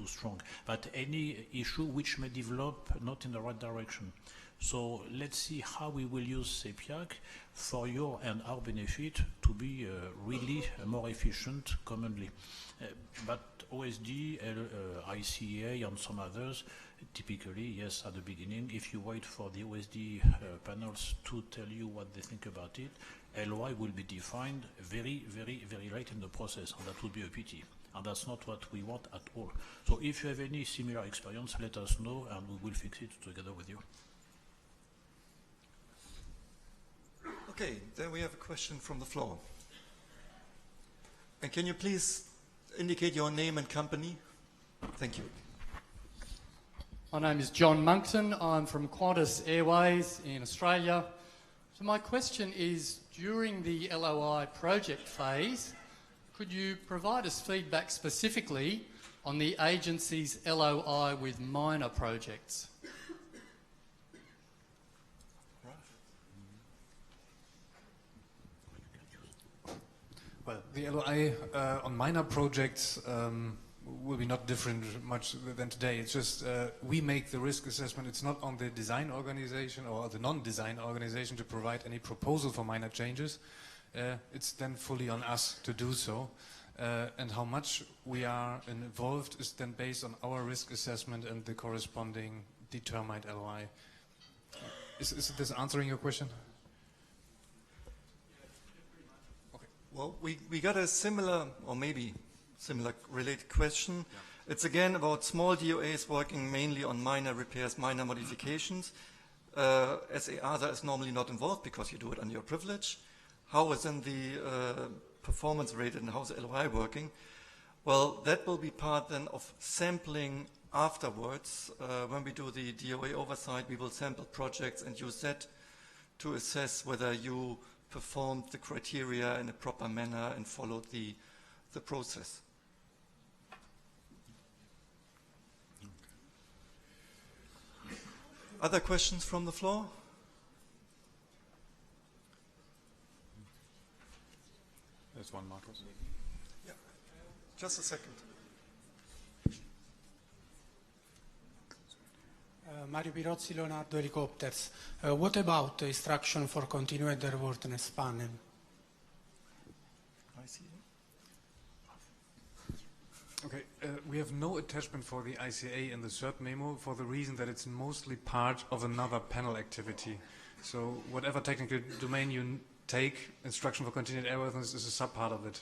Speaker 6: strong, but any issue which may develop not in the right direction. So let's see how we will use CEPIAC for your and our benefit to be really more efficient commonly. But OSD, ICA and some others, typically, yes, at the beginning, if you wait for the OSD panels to tell you what they think about it, LOI will be defined very, very, very late in the process, and that would be a pity. And that's not what we want at all. So if you have any similar experience, let us know, and we will fix it together with you.
Speaker 1: Okay, then we have a question from the floor. And can you please indicate your name and company? Thank you.
Speaker 7: My name is John Monkton. I'm from Qantas Airways in Australia. So my question is, during the LOI project phase, could you provide us feedback specifically on the agency's LOI with minor projects?
Speaker 2: Well, the LOI on minor projects will be not different much than today. It's just we make the risk assessment. It's not on the design organization or the non-design organization to provide any proposal for minor changes. It's then fully on us to do so. And how much we are involved is then based on our risk assessment and the corresponding determined LOI. Is this answering your question?
Speaker 1: Well, we got a similar, or maybe similar related question. Yeah. It's again about small DOAs working mainly on minor repairs, minor modifications. As EASA is normally not involved because you do it under your privilege. How is then the performance rated and how's the LOI working? Well, that will be part then of sampling afterwards. When we do the DOA oversight, we will sample projects and use that to assess whether you performed the criteria in a proper manner and followed the process. Other questions from the floor?
Speaker 3: There's one, Marcus.
Speaker 1: Yeah. just a second.
Speaker 8: Mario Pirozzi, Leonardo Helicopters. What about the instruction for continued airworthiness panel?
Speaker 1: I see.
Speaker 2: Okay, we have no attachment for the ICA in the cert memo for the reason that it's mostly part of another panel activity. So whatever technical domain you take, instruction for continued airworthiness is a sub-part of it.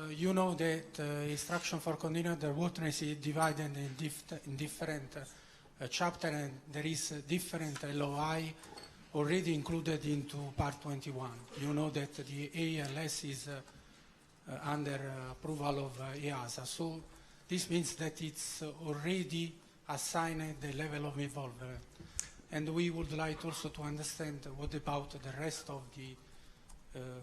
Speaker 8: You know that instruction for continued airworthiness is divided in different chapters, and there is a different LOI already included into Part 21. You know that the ALS is under approval of EASA, so this means that it's already assigned the level of involvement. And we would like also to understand what about the rest of the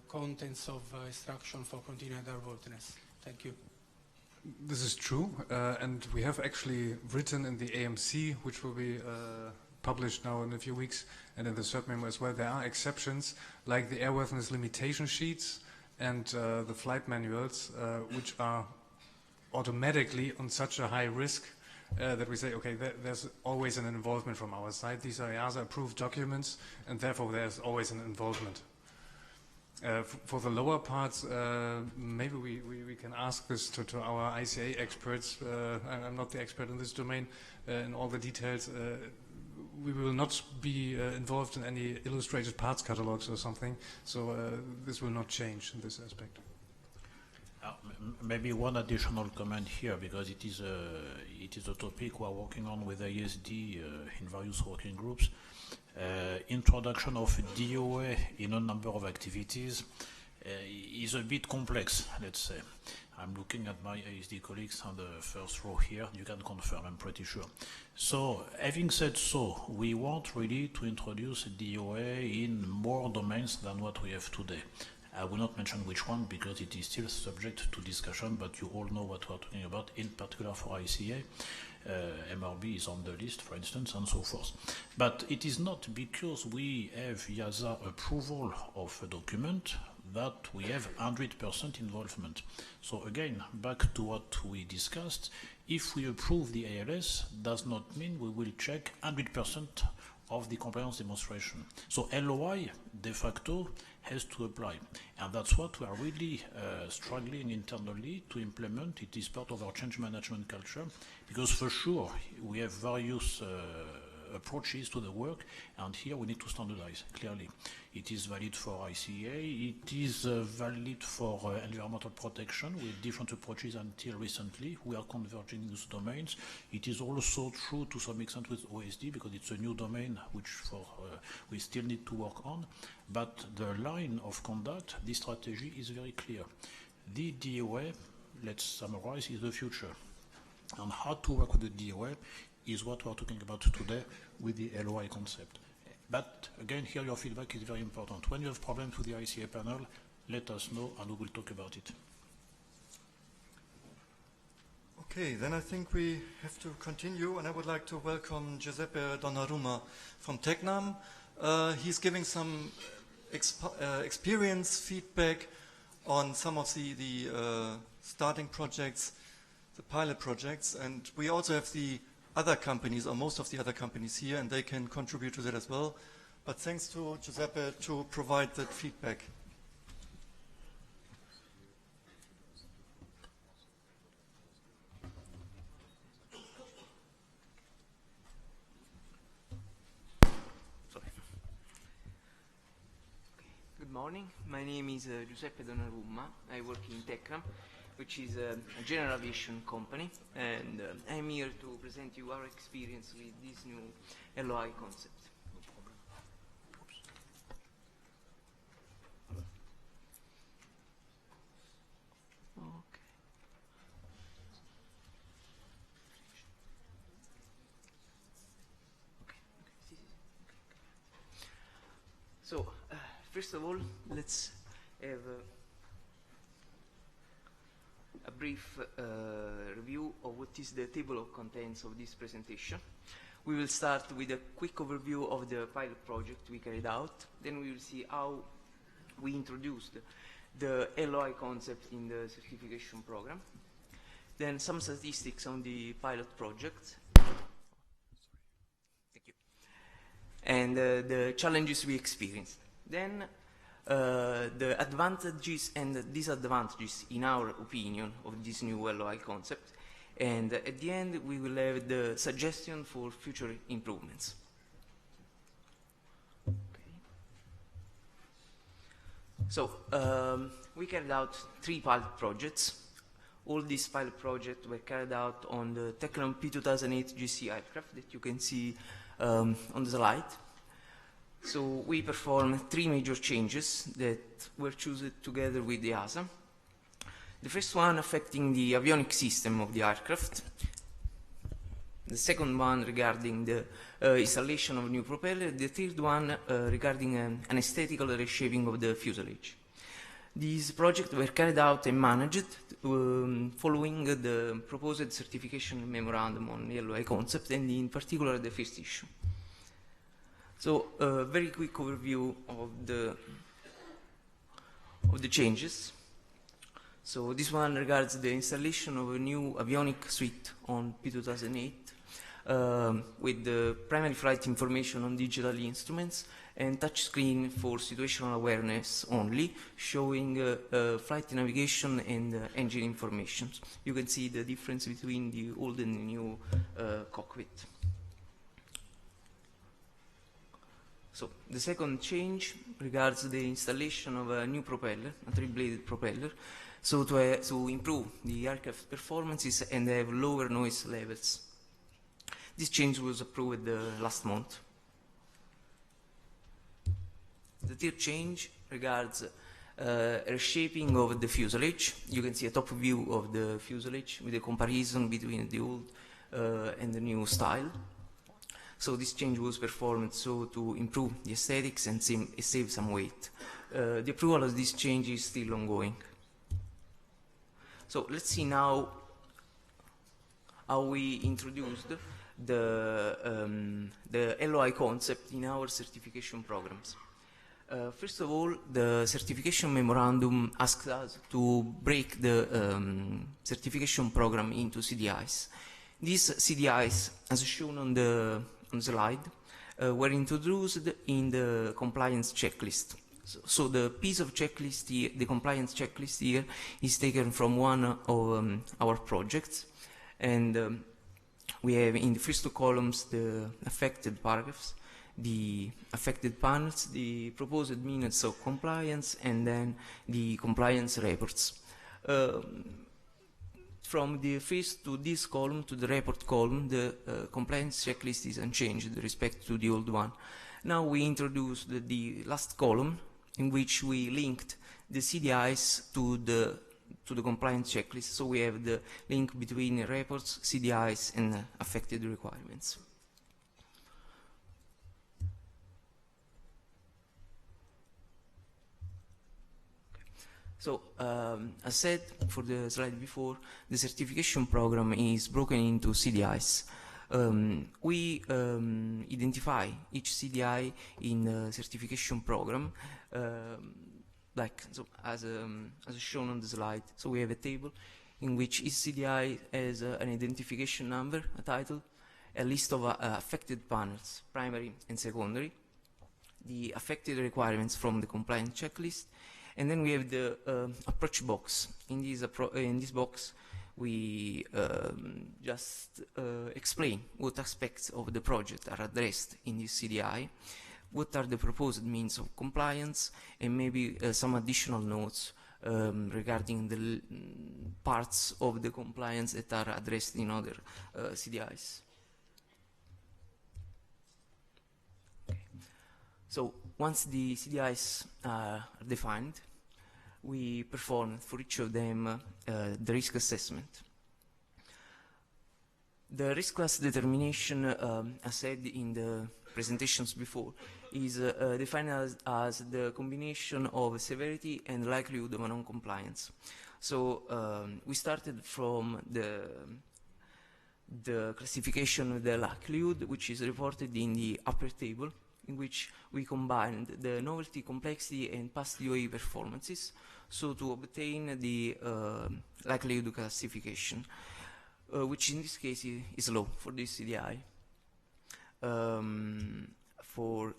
Speaker 8: contents of instruction for continued airworthiness. Thank you.
Speaker 2: This is true, and we have actually written in the AMC, which will be published now in a few weeks, and in the cert memo as well, there are exceptions like the airworthiness limitation sheets and the flight manuals, which are automatically on such a high risk that we say, okay, there's always an involvement from our side. These are EASA approved documents, and therefore there's always an involvement. For the lower parts, maybe we can ask this to our ICA experts. I'm not the expert in this domain in all the details. We will not be involved in any illustrated parts catalogs or something, so this will not change in this aspect.
Speaker 6: Maybe one additional comment here, because it is a topic we are working on with ASD in various working groups. Introduction of DOA in a number of activities is a bit complex, let's say. I'm looking at my ASD colleagues on the first row here. You can confirm, I'm pretty sure. So, having said so, we want really to introduce DOA in more domains than what we have today. I will not mention which one because it is still subject to discussion, but you all know what we're talking about, in particular for ICA. MRB is on the list, for instance, and so forth. But it is not because we have EASA approval of a document that we have 100% involvement. So again, back to what we discussed, if we approve the ALS, does not mean we will check 100% of the compliance demonstration. So LOI, de facto, has to apply. And that's what we are really struggling internally to implement. It is part of our change management culture, because for sure we have various approaches to the work, and here we need to standardize, clearly. It is valid for ICA, it is valid for environmental protection with different approaches until recently. We are converging in those domains. It is also true to some extent with OSD, because it's a new domain which we still need to work on. But the line of conduct, this strategy is very clear. The DOA, let's summarize, is the future. And how to work with the DOA is what we're talking about today with the LOI concept. But again, here your feedback is very important. When you have problems with the ICA panel, let us know and we will talk about it.
Speaker 1: Okay, then I think we have to continue, and I would like to welcome Giuseppe Donnarumma from TECNAM. He's giving some experience feedback on some of the starting projects, the pilot projects, and we also have the other companies, or most of the other companies here, and they can contribute to that as well. But thanks to Giuseppe to provide that feedback.
Speaker 9: Good morning. My name is Giuseppe Donnarumma. I work in TECNAM, which is a general aviation company, and I'm here to present you our experience with this new LOI concept. No problem. Okay. So, first of all, let's have a brief review of what is the table of contents of this presentation. We will start with a quick overview of the pilot project we carried out. Then we will see how we introduced the LOI concept in the certification program. Then some statistics on the pilot project. Thank you. And the challenges we experienced. Then the advantages and disadvantages, in our opinion, of this new LOI concept. And at the end, we will have the suggestion for future improvements. Okay. So, we carried out 3 pilot projects. All these pilot projects were carried out on the TECNAM P2008 GC aircraft that you can see on the slide. So we performed 3 major changes that were chosen together with the EASA. The first one affecting the avionics system of the aircraft. The second one regarding the installation of new propeller. The third one regarding an aesthetical reshaping of the fuselage. These projects were carried out and managed following the proposed certification memorandum on the LOI concept, and in particular the first issue. So a very quick overview of the changes. So this one regards the installation of a new avionic suite on P2008 with the primary flight information on digital instruments and touchscreen for situational awareness only, showing flight navigation and engine information. You can see the difference between the old and the new cockpit. So the second change regards the installation of a new propeller, a 3-bladed propeller, so to improve the aircraft performances and have lower noise levels. This change was approved last month. The third change regards reshaping of the fuselage. You can see a top view of the fuselage with a comparison between the old and the new style. So this change was performed so to improve the aesthetics and save some weight. The approval of this change is still ongoing. So let's see now how we introduced the LOI concept in our certification programs. First of all, the certification memorandum asked us to break the certification program into CDIs. These CDIs, as shown on the slide, were introduced in the compliance checklist. So the piece of checklist here, the compliance checklist here, is taken from one of our projects, and we have in the first 2 columns the affected paragraphs, the affected panels, the proposed minutes of compliance, and then the compliance reports. From the first to this column, to the report column, the compliance checklist is unchanged with respect to the old one. Now we introduced the last column, in which we linked the CDIs to the compliance checklist, so we have the link between reports, CDIs, and affected requirements. So, as said for the slide before, the certification program is broken into CDIs. We identify each CDI in the certification program, as shown on the slide. So we have a table in which each CDI has an identification number, a title, a list of affected panels, primary and secondary, the affected requirements from the compliance checklist, and then we have the approach box. In this box, we just explain what aspects of the project are addressed in this CDI, what are the proposed means of compliance, and maybe some additional notes regarding the parts of the compliance that are addressed in other CDIs. Okay. So once the CDIs are defined, we perform for each of them the risk assessment. The risk class determination, as said in the presentations before, is defined as the combination of severity and likelihood of non-compliance. So we started from the classification of the likelihood, which is reported in the upper table, in which we combined the novelty, complexity, and past DOA performances, so to obtain the likelihood classification, which in this case is low for this CDI.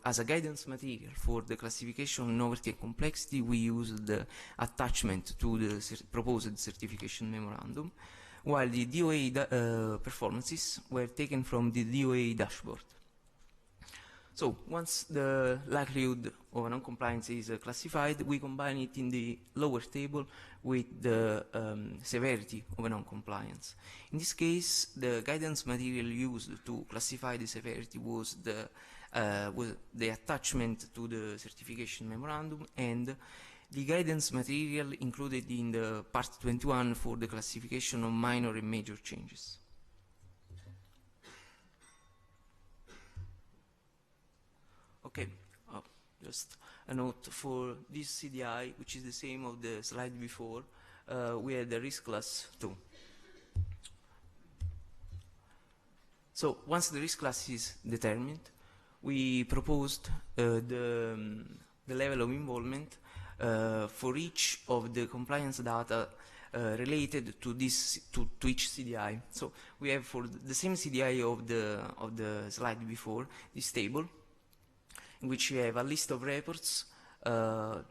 Speaker 9: As a guidance material for the classification of novelty and complexity, we used the attachment to the proposed certification memorandum, while the DOA performances were taken from the DOA dashboard. So once the likelihood of a non-compliance is classified, we combine it in the lower table with the severity of a non-compliance. In this case, the guidance material used to classify the severity was the attachment to the certification memorandum and the guidance material included in the part 21 for the classification of minor and major changes. Okay, just a note for this CDI, which is the same of the slide before, we had the risk class 2. So once the risk class is determined, we proposed the level of involvement for each of the compliance data related to each CDI. So we have for the same CDI of the slide before this table, in which we have a list of reports, the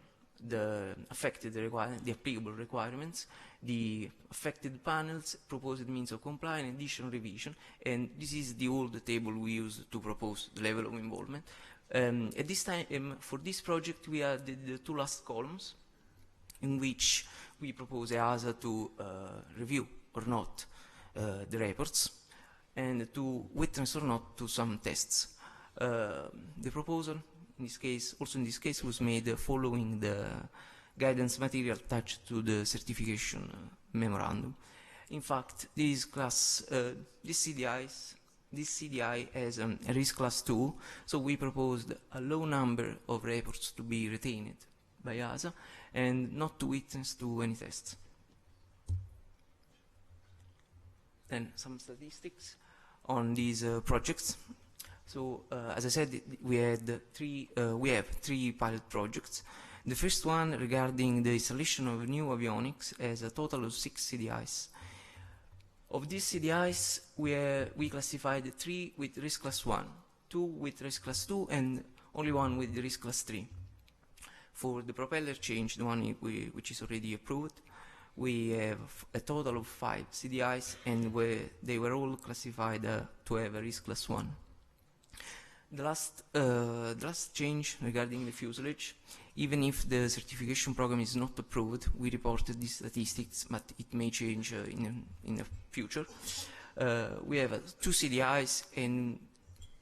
Speaker 9: applicable requirements, the affected panels, proposed means of compliance, additional revision, and this is the old table we use to propose the level of involvement. At this time, for this project, we added the two last columns, in which we propose EASA to review or not the reports, and to witness or not to some tests. The proposal, in this case, was made following the guidance material attached to the certification memorandum. In fact, this CDI has a risk class 2, so we proposed a low number of reports to be retained by EASA and not to witness to any tests. Then some statistics on these projects. So, as I said, we have three pilot projects. The first one, regarding the installation of new avionics, has a total of 6 CDIs. Of these CDIs, we classified 3 with risk class 1, 2 with risk class 2, and only 1 with risk class 3. For the propeller change, the one which is already approved, we have a total of 5 CDIs, and they were all classified to have a risk class 1. The last change regarding the fuselage, even if the certification program is not approved, we reported these statistics, but it may change in the future. We have 2 CDIs, and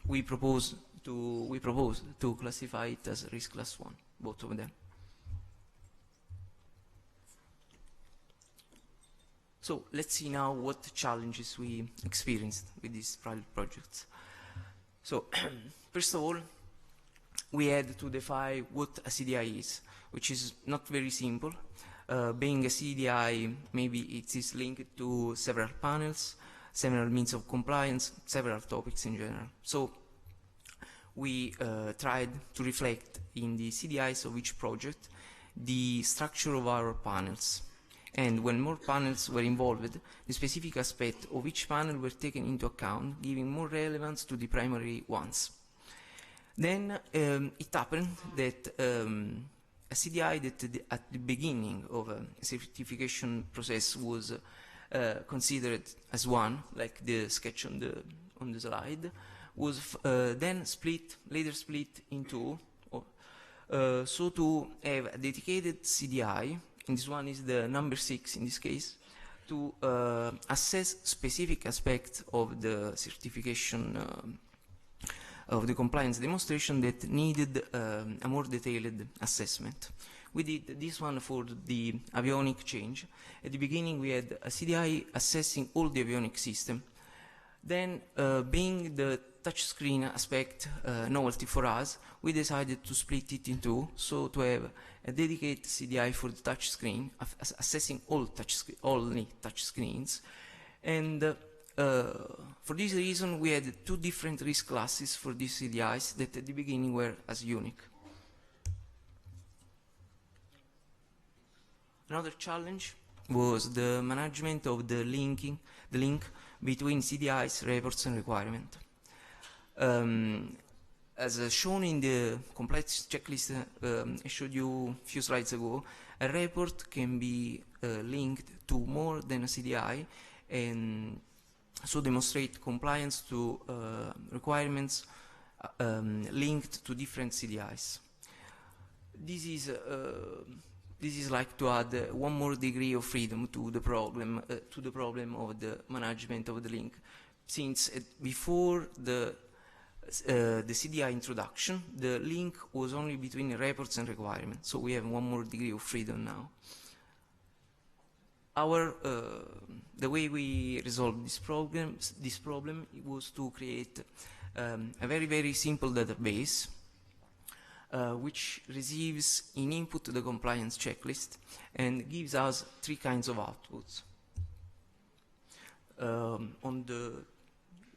Speaker 9: we propose to classify it as risk class 1, both of them. So let's see now what challenges we experienced with these pilot projects. So, first of all, we had to define what a CDI is, which is not very simple. Being a CDI, maybe it is linked to several panels, several means of compliance, several topics in general. So, we tried to reflect in the CDIs of each project the structure of our panels. And when more panels were involved, the specific aspects of each panel were taken into account, giving more relevance to the primary ones. Then it happened that a CDI that at the beginning of a certification process was considered as one, like the sketch on the slide, was then later split in 2, so to have a dedicated CDI. And this one is the number 6 in this case, to assess specific aspects of the certification of the compliance demonstration that needed a more detailed assessment. We did this one for the avionic change. At the beginning we had a CDI assessing all the avionic system. Then, being the touchscreen aspect novelty for us, we decided to split it in 2, so to have a dedicated CDI for the touchscreen, assessing only touchscreens, and for this reason, we had two different risk classes for these CDIs that at the beginning were as unique. Another challenge was the management of the link between CDIs, reports, and requirement. As shown in the complex checklist I showed you a few slides ago, a report can be linked to more than a CDI and so demonstrate compliance to requirements linked to different CDIs. This is like to add one more degree of freedom to the problem of the management of the link, since before the CDI introduction, the link was only between reports and requirements, so we have one more degree of freedom now. The way we resolved this problem was to create a very, very simple database which receives in input the compliance checklist and gives us three kinds of outputs.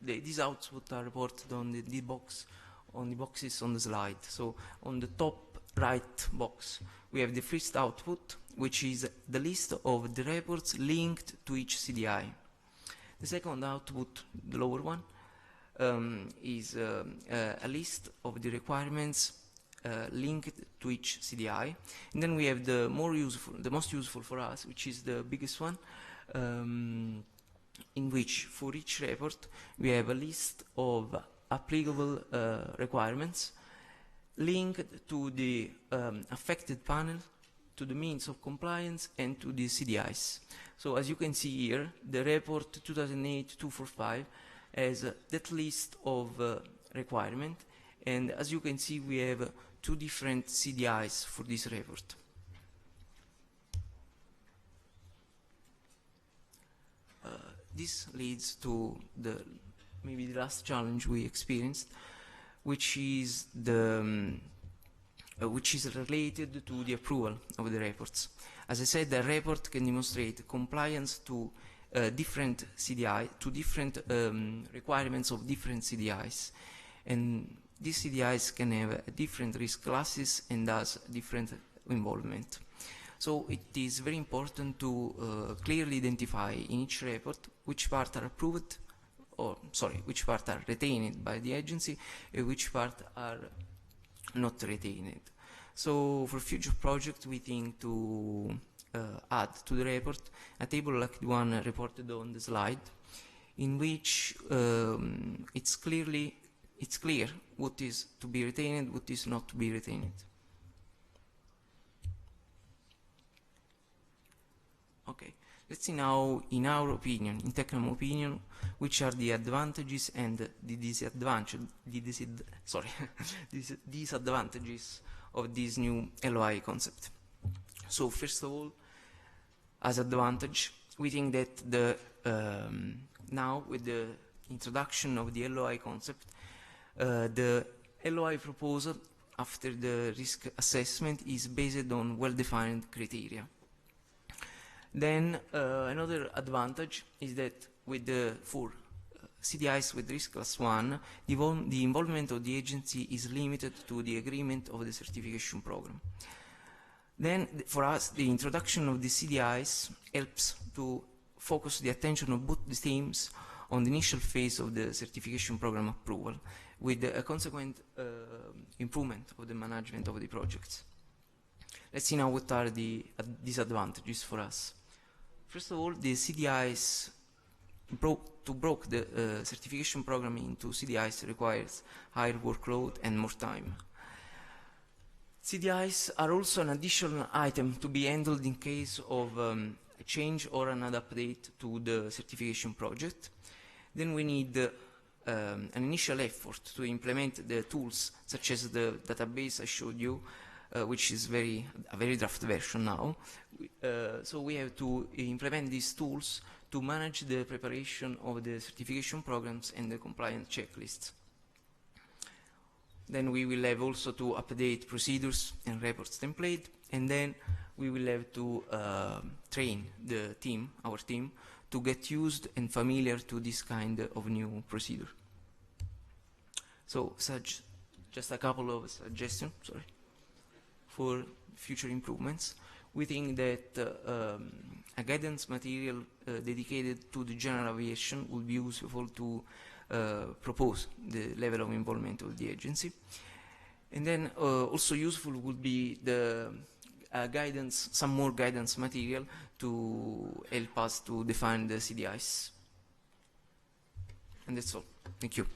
Speaker 9: These outputs are reported on the boxes on the slide. So on the top right box, we have the first output, which is the list of the reports linked to each CDI. The second output, the lower one, is a list of the requirements linked to each CDI. And then we have the most useful for us, which is the biggest one, in which for each report we have a list of applicable requirements linked to the affected panel, to the means of compliance, and to the CDIs. So as you can see here, the report 2008-245 has that list of requirement, and as you can see, we have two different CDIs for this report. This leads to maybe the last challenge we experienced, which is related to the approval of the reports. As I said, the report can demonstrate compliance to different CDI, to different requirements of different CDIs, and these CDIs can have different risk classes and thus different involvement. So it is very important to clearly identify in each report which part are approved, which part are retained by the agency and which part are not retained. So for future projects, we think to add to the report a table like the one reported on the slide, in which it's clear what is to be retained, what is not to be retained. Okay, let's see now, in our opinion, in TECNAM opinion, which are the advantages and the disadvantages of this new LOI concept. So first of all, as advantage, we think that now with the introduction of the LOI concept, the LOI proposal after the risk assessment is based on well-defined criteria. Then another advantage is that with the CDIs with risk class 1, the involvement of the agency is limited to the agreement of the certification program. Then for us, the introduction of the CDIs helps to focus the attention of both the teams on the initial phase of the certification program approval, with a consequent improvement of the management of the projects. Let's see now what are the disadvantages for us. First of all, the CDIs broke the certification program into CDIs requires higher workload and more time. CDIs are also an additional item to be handled in case of a change or another update to the certification project. Then we need an initial effort to implement the tools, such as the database I showed you, which is a very draft version now. So we have to implement these tools to manage the preparation of the certification programs and the compliance checklists. Then we will have also to update procedures and reports template, and then we will have to train the team, our team, to get used and familiar to this kind of new procedure. So just a couple of suggestions, for future improvements. We think that a guidance material dedicated to the general aviation would be useful to propose the level of involvement of the agency. And then also useful would be the some more guidance material to help us to define the CDIs. And that's all. Thank you.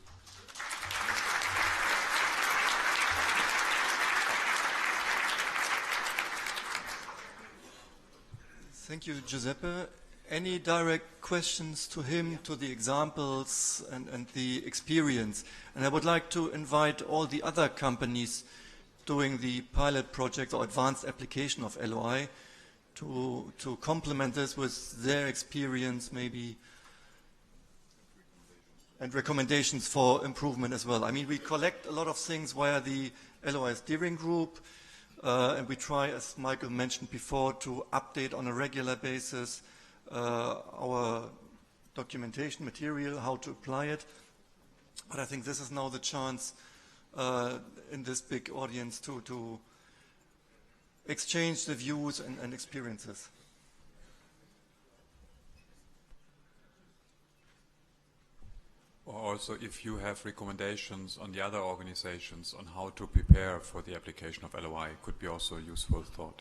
Speaker 1: Thank you, Giuseppe. Any direct questions to him, to the examples and the experience? And I would like to invite all the other companies doing the pilot project or advanced application of LOI to complement this with their experience maybe and recommendations for improvement as well. I mean, we collect a lot of things via the LOI steering group, and we try, as Michael mentioned before, to update on a regular basis our documentation material, how to apply it. But I think this is now the chance in this big audience to exchange the views and experiences.
Speaker 3: Also, if you have recommendations on the other organizations on how to prepare for the application of LOI, could be also a useful thought.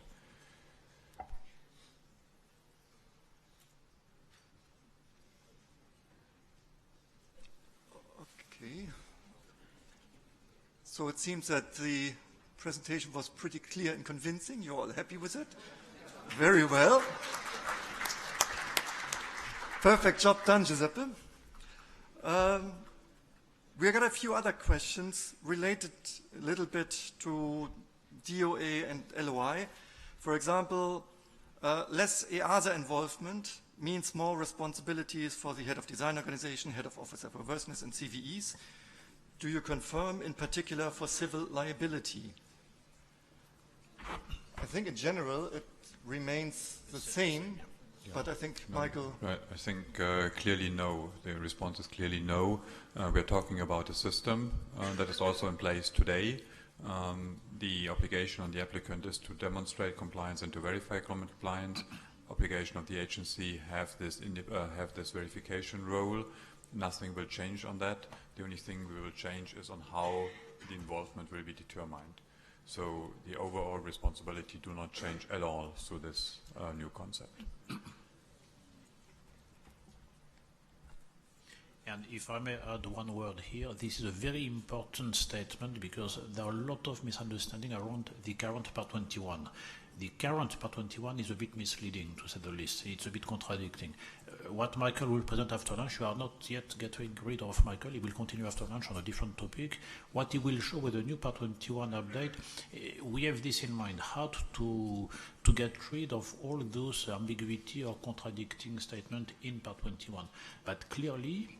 Speaker 1: Okay. So it seems that the presentation was pretty clear and convincing. You're all happy with it? Very well. Perfect job done, Giuseppe. We got a few other questions related a little bit to DOA and LOI. For example, less EASA involvement means more responsibilities for the head of design organization, head of office of airworthiness, and CVEs. Do you confirm in particular for civil liability? I think in general it remains the same. Yeah. But I think, no, Michael...
Speaker 3: Right, I think clearly no. The response is clearly no. We're talking about a system that is also in place today. The obligation on the applicant is to demonstrate compliance and to verify compliance. Obligation of the agency have this verification role. Nothing will change on that. The only thing we will change is on how the involvement will be determined. So the overall responsibility do not change at all through this new concept.
Speaker 6: And if I may add one word here, this is a very important statement because there are a lot of misunderstanding around the current Part 21. The current Part 21 is a bit misleading, to say the least. It's a bit contradicting. What Michael will present after lunch, you are not yet getting rid of Michael. He will continue after lunch on a different topic. What he will show with the new Part 21 update, we have this in mind, how to get rid of all those ambiguity or contradicting statements in Part 21. But clearly,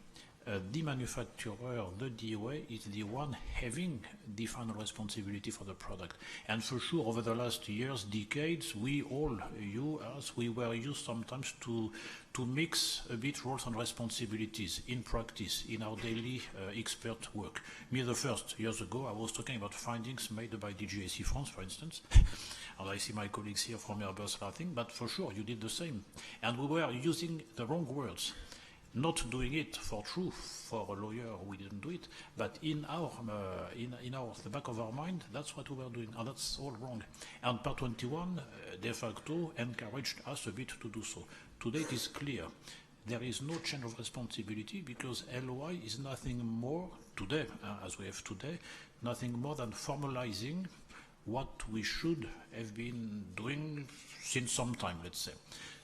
Speaker 6: the manufacturer, the DOA, is the one having the final responsibility for the product. And for sure, over the last years, decades, we all, you, us, we were used sometimes to mix a bit roles and responsibilities in practice, in our daily expert work. Me, the first, years ago, I was talking about findings made by DGAC France, for instance. And I see my colleagues here from Airbus laughing, but for sure, you did the same. And we were using the wrong words. Not doing it for true, for a lawyer, we didn't do it, but in the back of our mind, that's what we were doing, and that's all wrong. And Part 21, de facto, encouraged us a bit to do so. Today it is clear. There is no change of responsibility because LOI is nothing more, today, as we have today, nothing more than formalizing what we should have been doing since some time, let's say.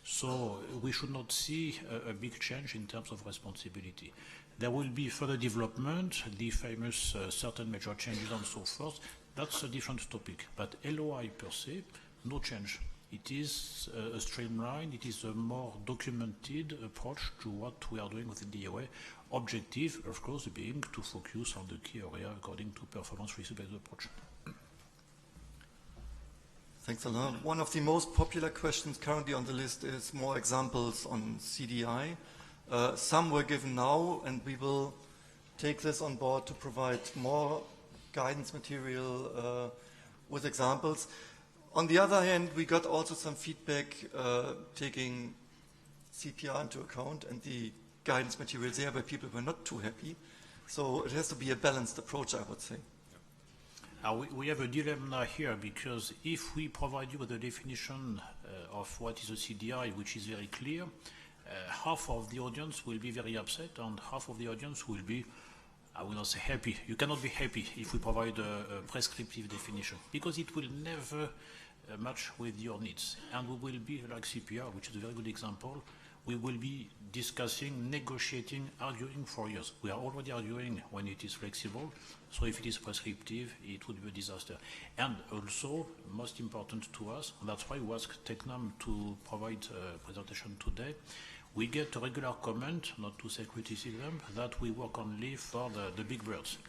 Speaker 6: So we should not see a big change in terms of responsibility. There will be further development, the famous certain major changes and so forth. That's a different topic. But LOI per se, no change. It is a streamlined, it is a more documented approach to what we are doing with the DOA. Objective, of course, being to focus on the key area according to performance risk-based approach.
Speaker 1: Thanks a lot. One of the most popular questions currently on the list is more examples on CDI. Some were given now, and we will take this on board to provide more guidance material with examples. On the other hand, we got also some feedback taking CPR into account and the guidance material there where people were not too happy. So it has to be a balanced approach, I would say.
Speaker 6: We have a dilemma here, because if we provide you with a definition of what is a CDI, which is very clear, half of the audience will be very upset and half of the audience will be, I will not say happy. You cannot be happy if we provide a prescriptive definition, because it will never match with your needs. And we will be like CPR, which is a very good example. We will be discussing, negotiating, arguing for years. We are already arguing when it is flexible. So if it is prescriptive, it would be a disaster. And also, most important to us, and that's why we asked TECNAM to provide a presentation today, we get a regular comment, not to say criticism, that we work only for the big birds,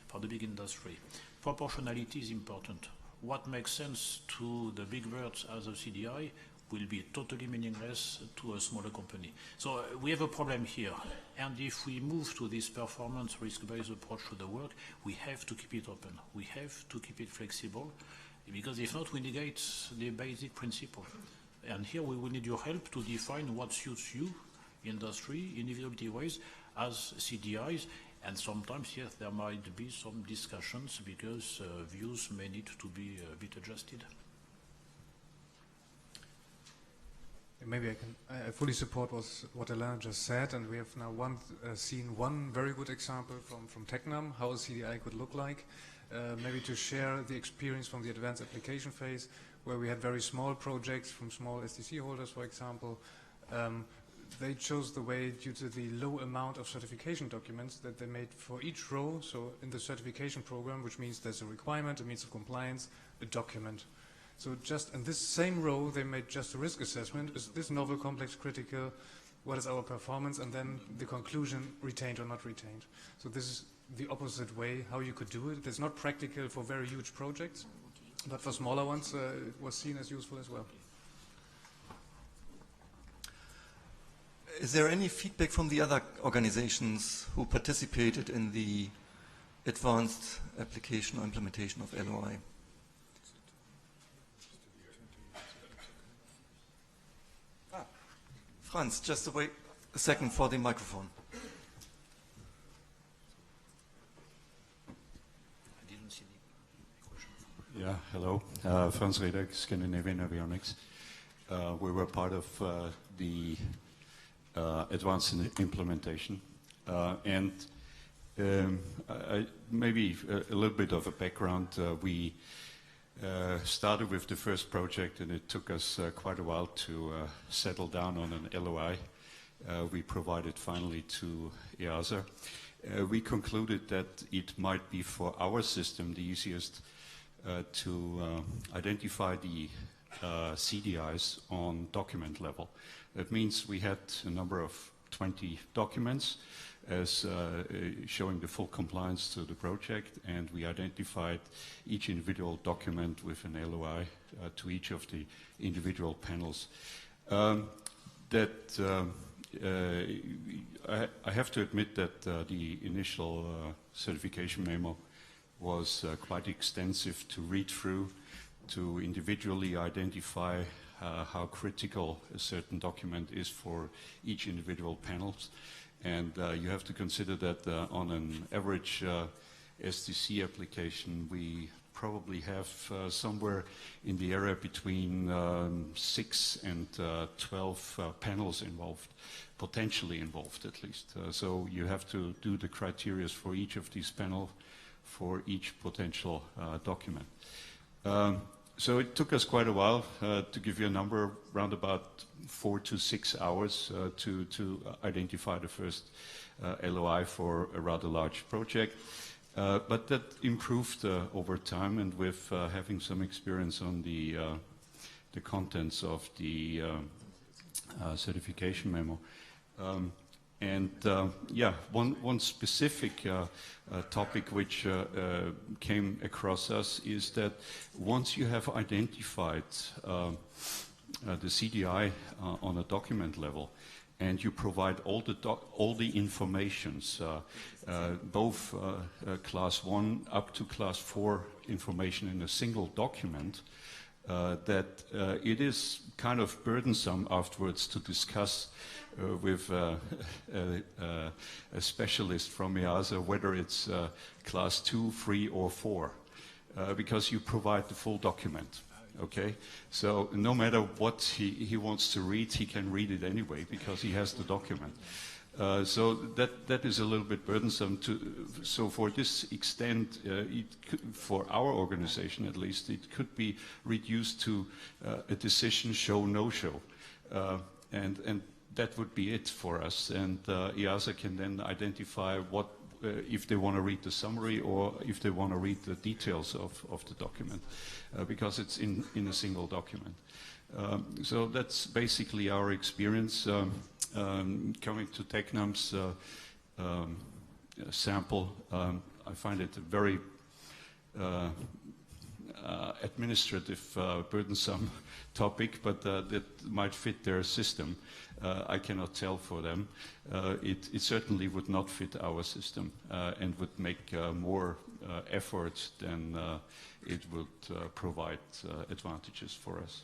Speaker 6: for the big industry. Proportionality is important. What makes sense to the big birds as a CDI will be totally meaningless to a smaller company. So we have a problem here. And if we move to this performance risk-based approach to the work, we have to keep it open. We have to keep it flexible, because if not, we negate the basic principle. And here we will need your help to define what suits you, industry, individuality ways, as CDIs. And sometimes, yes, there might be some discussions because views may need to be a bit adjusted.
Speaker 2: Maybe I fully support what Alain just said, and we have now seen one very good example from TECNAM, how a CDI could look like. Maybe to share the experience from the advanced application phase, where we had very small projects from small STC holders, for example. They chose the way due to the low amount of certification documents that they made for each row. So in the certification program, which means there's a requirement, a means of compliance, a document. So just in this same row, they made just a risk assessment. Is this novel, complex, critical? What is our performance? And then the conclusion, retained or not retained. So this is the opposite way how you could do it. It's not practical for very huge projects, but for smaller ones, it was seen as useful as well.
Speaker 1: Is there any feedback from the other organizations who participated in the advanced application or implementation of LOI? Franz, just wait a second for the microphone.
Speaker 6: I didn't see the question.
Speaker 10: Yeah, hello. Franz Redek, Scandinavian Avionics. We were part of the advanced implementation. Maybe a little bit of a background. We started with the first project, and it took us quite a while to settle down on an LOI. We provided finally to EASA. We concluded that it might be for our system the easiest to identify the CDIs on document level. That means we had a number of 20 documents as showing the full compliance to the project, and we identified each individual document with an LOI to each of the individual panels. I have to admit that the initial certification memo was quite extensive to read through, to individually identify how critical a certain document is for each individual panels. And you have to consider that on an average STC application, we probably have somewhere in the area between 6 and 12 panels involved, potentially involved at least. So you have to do the criteria for each of these panels for each potential document. So it took us quite a while, to give you a number, around about 4 to 6 hours to identify the first LOI for a rather large project. But that improved over time, and with having some experience on the contents of the certification memo, And yeah, one specific topic which came across us is that once you have identified the CDI on a document level, and you provide all the informations, both class 1 up to class 4 information in a single document, that it is kind of burdensome afterwards to discuss with a specialist from EASA whether it's class 2, 3 or 4, because you provide the full document. Okay, so no matter what he wants to read, he can read it anyway because he has the document. So that is a little bit burdensome. So for this extent, for our organization at least, it could be reduced to a decision show, no show, and that would be it for us. And EASA can then identify what if they want to read the summary or if they want to read the details of the document, because it's in a single document. So that's basically our experience. Coming to TECNAM's sample, I find it a very administrative, burdensome topic, but that might fit their system. I cannot tell for them. It certainly would not fit our system and would make more effort than it would provide advantages for us.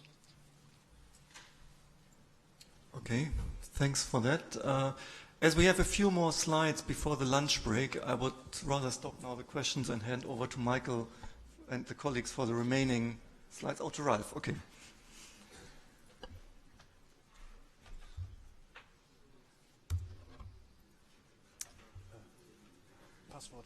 Speaker 1: Okay, thanks for that. As we have a few more slides before the lunch break, I would rather stop now the questions and hand over to Michael and the colleagues for the remaining slides. Oh, to Ralph, okay.
Speaker 2: Passwort.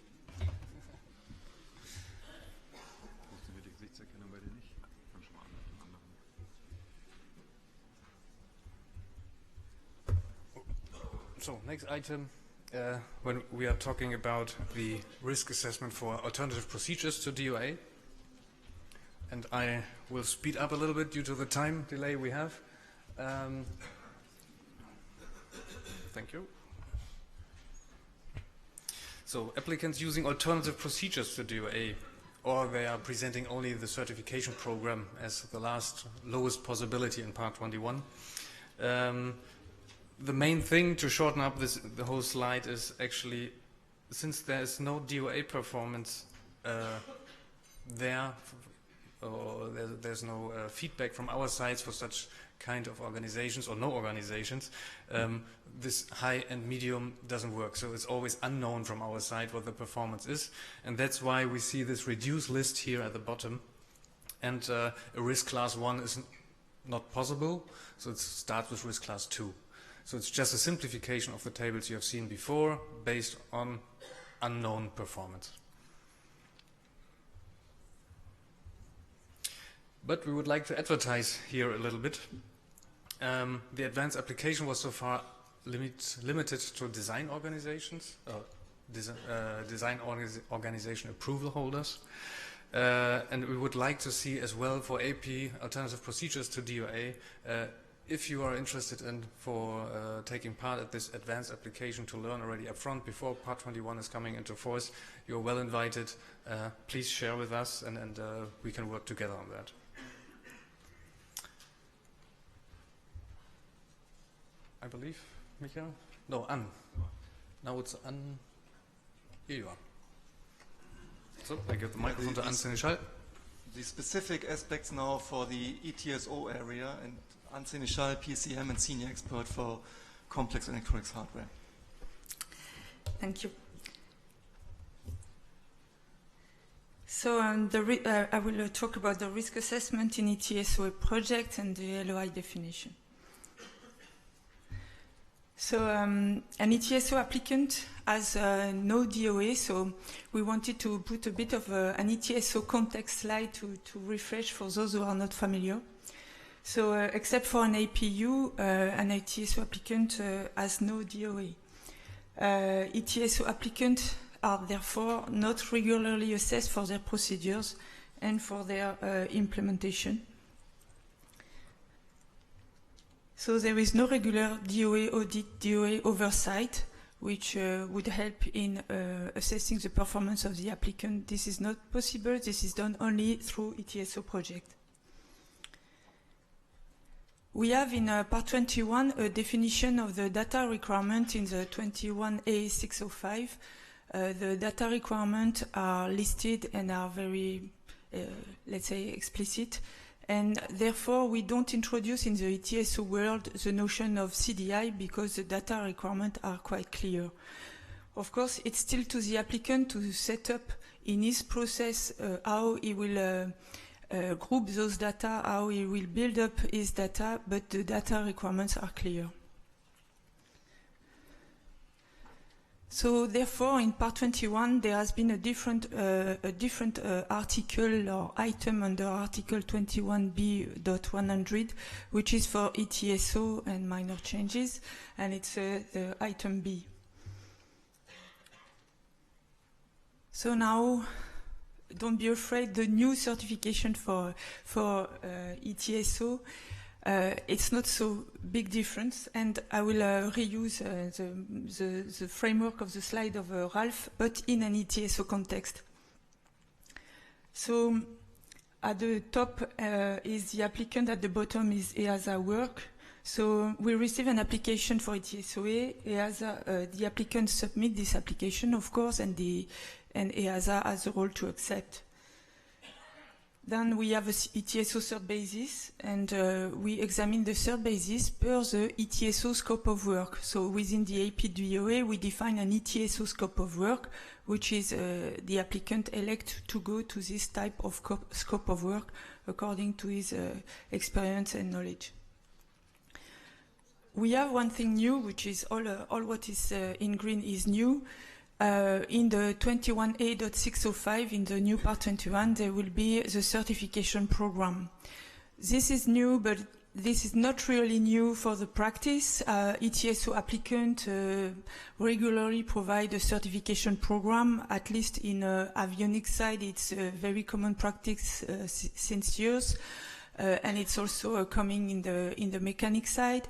Speaker 2: So, next item, when we are talking about the risk assessment for alternative procedures to DOA, and I will speed up a little bit due to the time delay we have. Thank you. So, applicants using alternative procedures to DOA, or they are presenting only the certification program as the lowest possibility in Part 21. The main thing to shorten up the whole slide is actually, since there is no DOA performance there's no feedback from our sides for such kind of organizations or no organizations, this high and medium doesn't work. So it's always unknown from our side what the performance is, and that's why we see this reduced list here at the bottom. And a risk class 1 is not possible, so it starts with risk class 2. So it's just a simplification of the tables you have seen before based on unknown performance. But we would like to advertise here a little bit. The advanced application was so far limited to design organizations, organization approval holders. And we would like to see as well for AP, alternative procedures to DOA, if you are interested in taking part at this advanced application to learn already up front before Part 21 is coming into force, you're well invited. Please share with us and we can work together on that. I believe, Michael? No, Anne. Now it's Anne. Here you are. So, I give the microphone to Anne Seneschal.
Speaker 1: The specific aspects now for the ETSO area, and Anne Seneschal, PCM and senior expert for complex electronics hardware.
Speaker 11: Thank you. So I will talk about the risk assessment in ETSO project and the LOI definition. So an ETSO applicant has no DOA, so we wanted to put a bit of an ETSO context slide to refresh for those who are not familiar. So except for an APU, an ETSO applicant has no DOA. ETSO applicants are therefore not regularly assessed for their procedures and for their implementation. So there is no regular DOA audit, DOA oversight, which would help in assessing the performance of the applicant. This is not possible. This is done only through ETSO project. We have in part 21 a definition of the data requirement in the 21A605. The data requirements are listed and are very, let's say, explicit. And therefore, we don't introduce in the ETSO world the notion of CDI because the data requirements are quite clear. Of course, it's still to the applicant to set up in his process how he will group those data, how he will build up his data, but the data requirements are clear. So therefore, in part 21, there has been a different article or item under article 21B.100, which is for ETSO and minor changes, and it's the item B. So now, don't be afraid, the new certification for ETSO, it's not so big difference, and I will reuse the framework of the slide of Ralph, but in an ETSO context. So at the top is the applicant, at the bottom is EASA work. So we receive an application for ETSOA, EASA, the applicant submit this application, of course, and EASA has a role to accept. Then we have a ETSO third basis, and we examine the third basis per the ETSO scope of work. So within the APDOA, we define an ETSO scope of work, which is the applicant elect to go to this type of scope of work according to his experience and knowledge. We have one thing new, which is all what is in green is new. In the 21A.605, in the new part 21, there will be the certification program. This is new, but this is not really new for the practice. ETSO applicant regularly provide a certification program, at least in avionics side. It's a very common practice since years, and it's also coming in the mechanic side.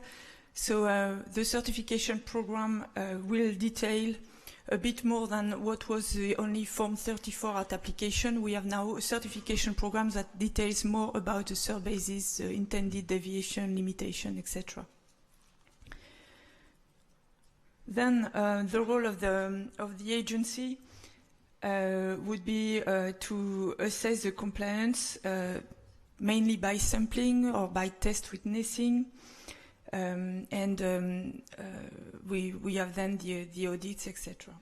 Speaker 11: So the certification program will detail a bit more than what was the only Form 34 at application. We have now a certification program that details more about the third basis, intended deviation, limitation, etc. Then the role of the agency would be to assess the compliance, mainly by sampling or by test witnessing. We have then the audits, etc.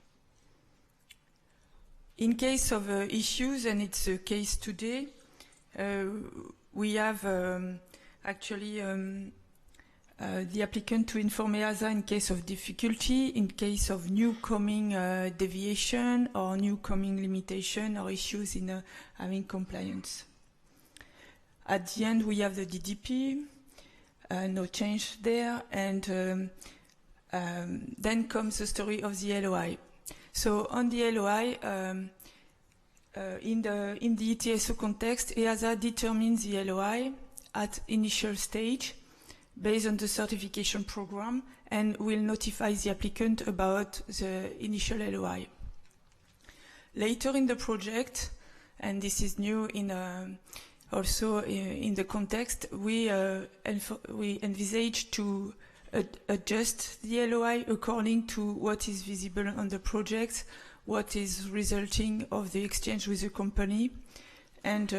Speaker 11: In case of issues, and it's a case today, we have actually the applicant to inform EASA in case of difficulty, in case of new coming deviation or new coming limitation or issues in having compliance. At the end, we have the DDP. No change there, and then comes the story of the LOI. So on the LOI, in the ETSO context, EASA determines the LOI at initial stage based on the certification program and will notify the applicant about the initial LOI. Later in the project, and this is new in also in the context, we envisage to adjust the LOI according to what is visible on the project, what is resulting of the exchange with the company, and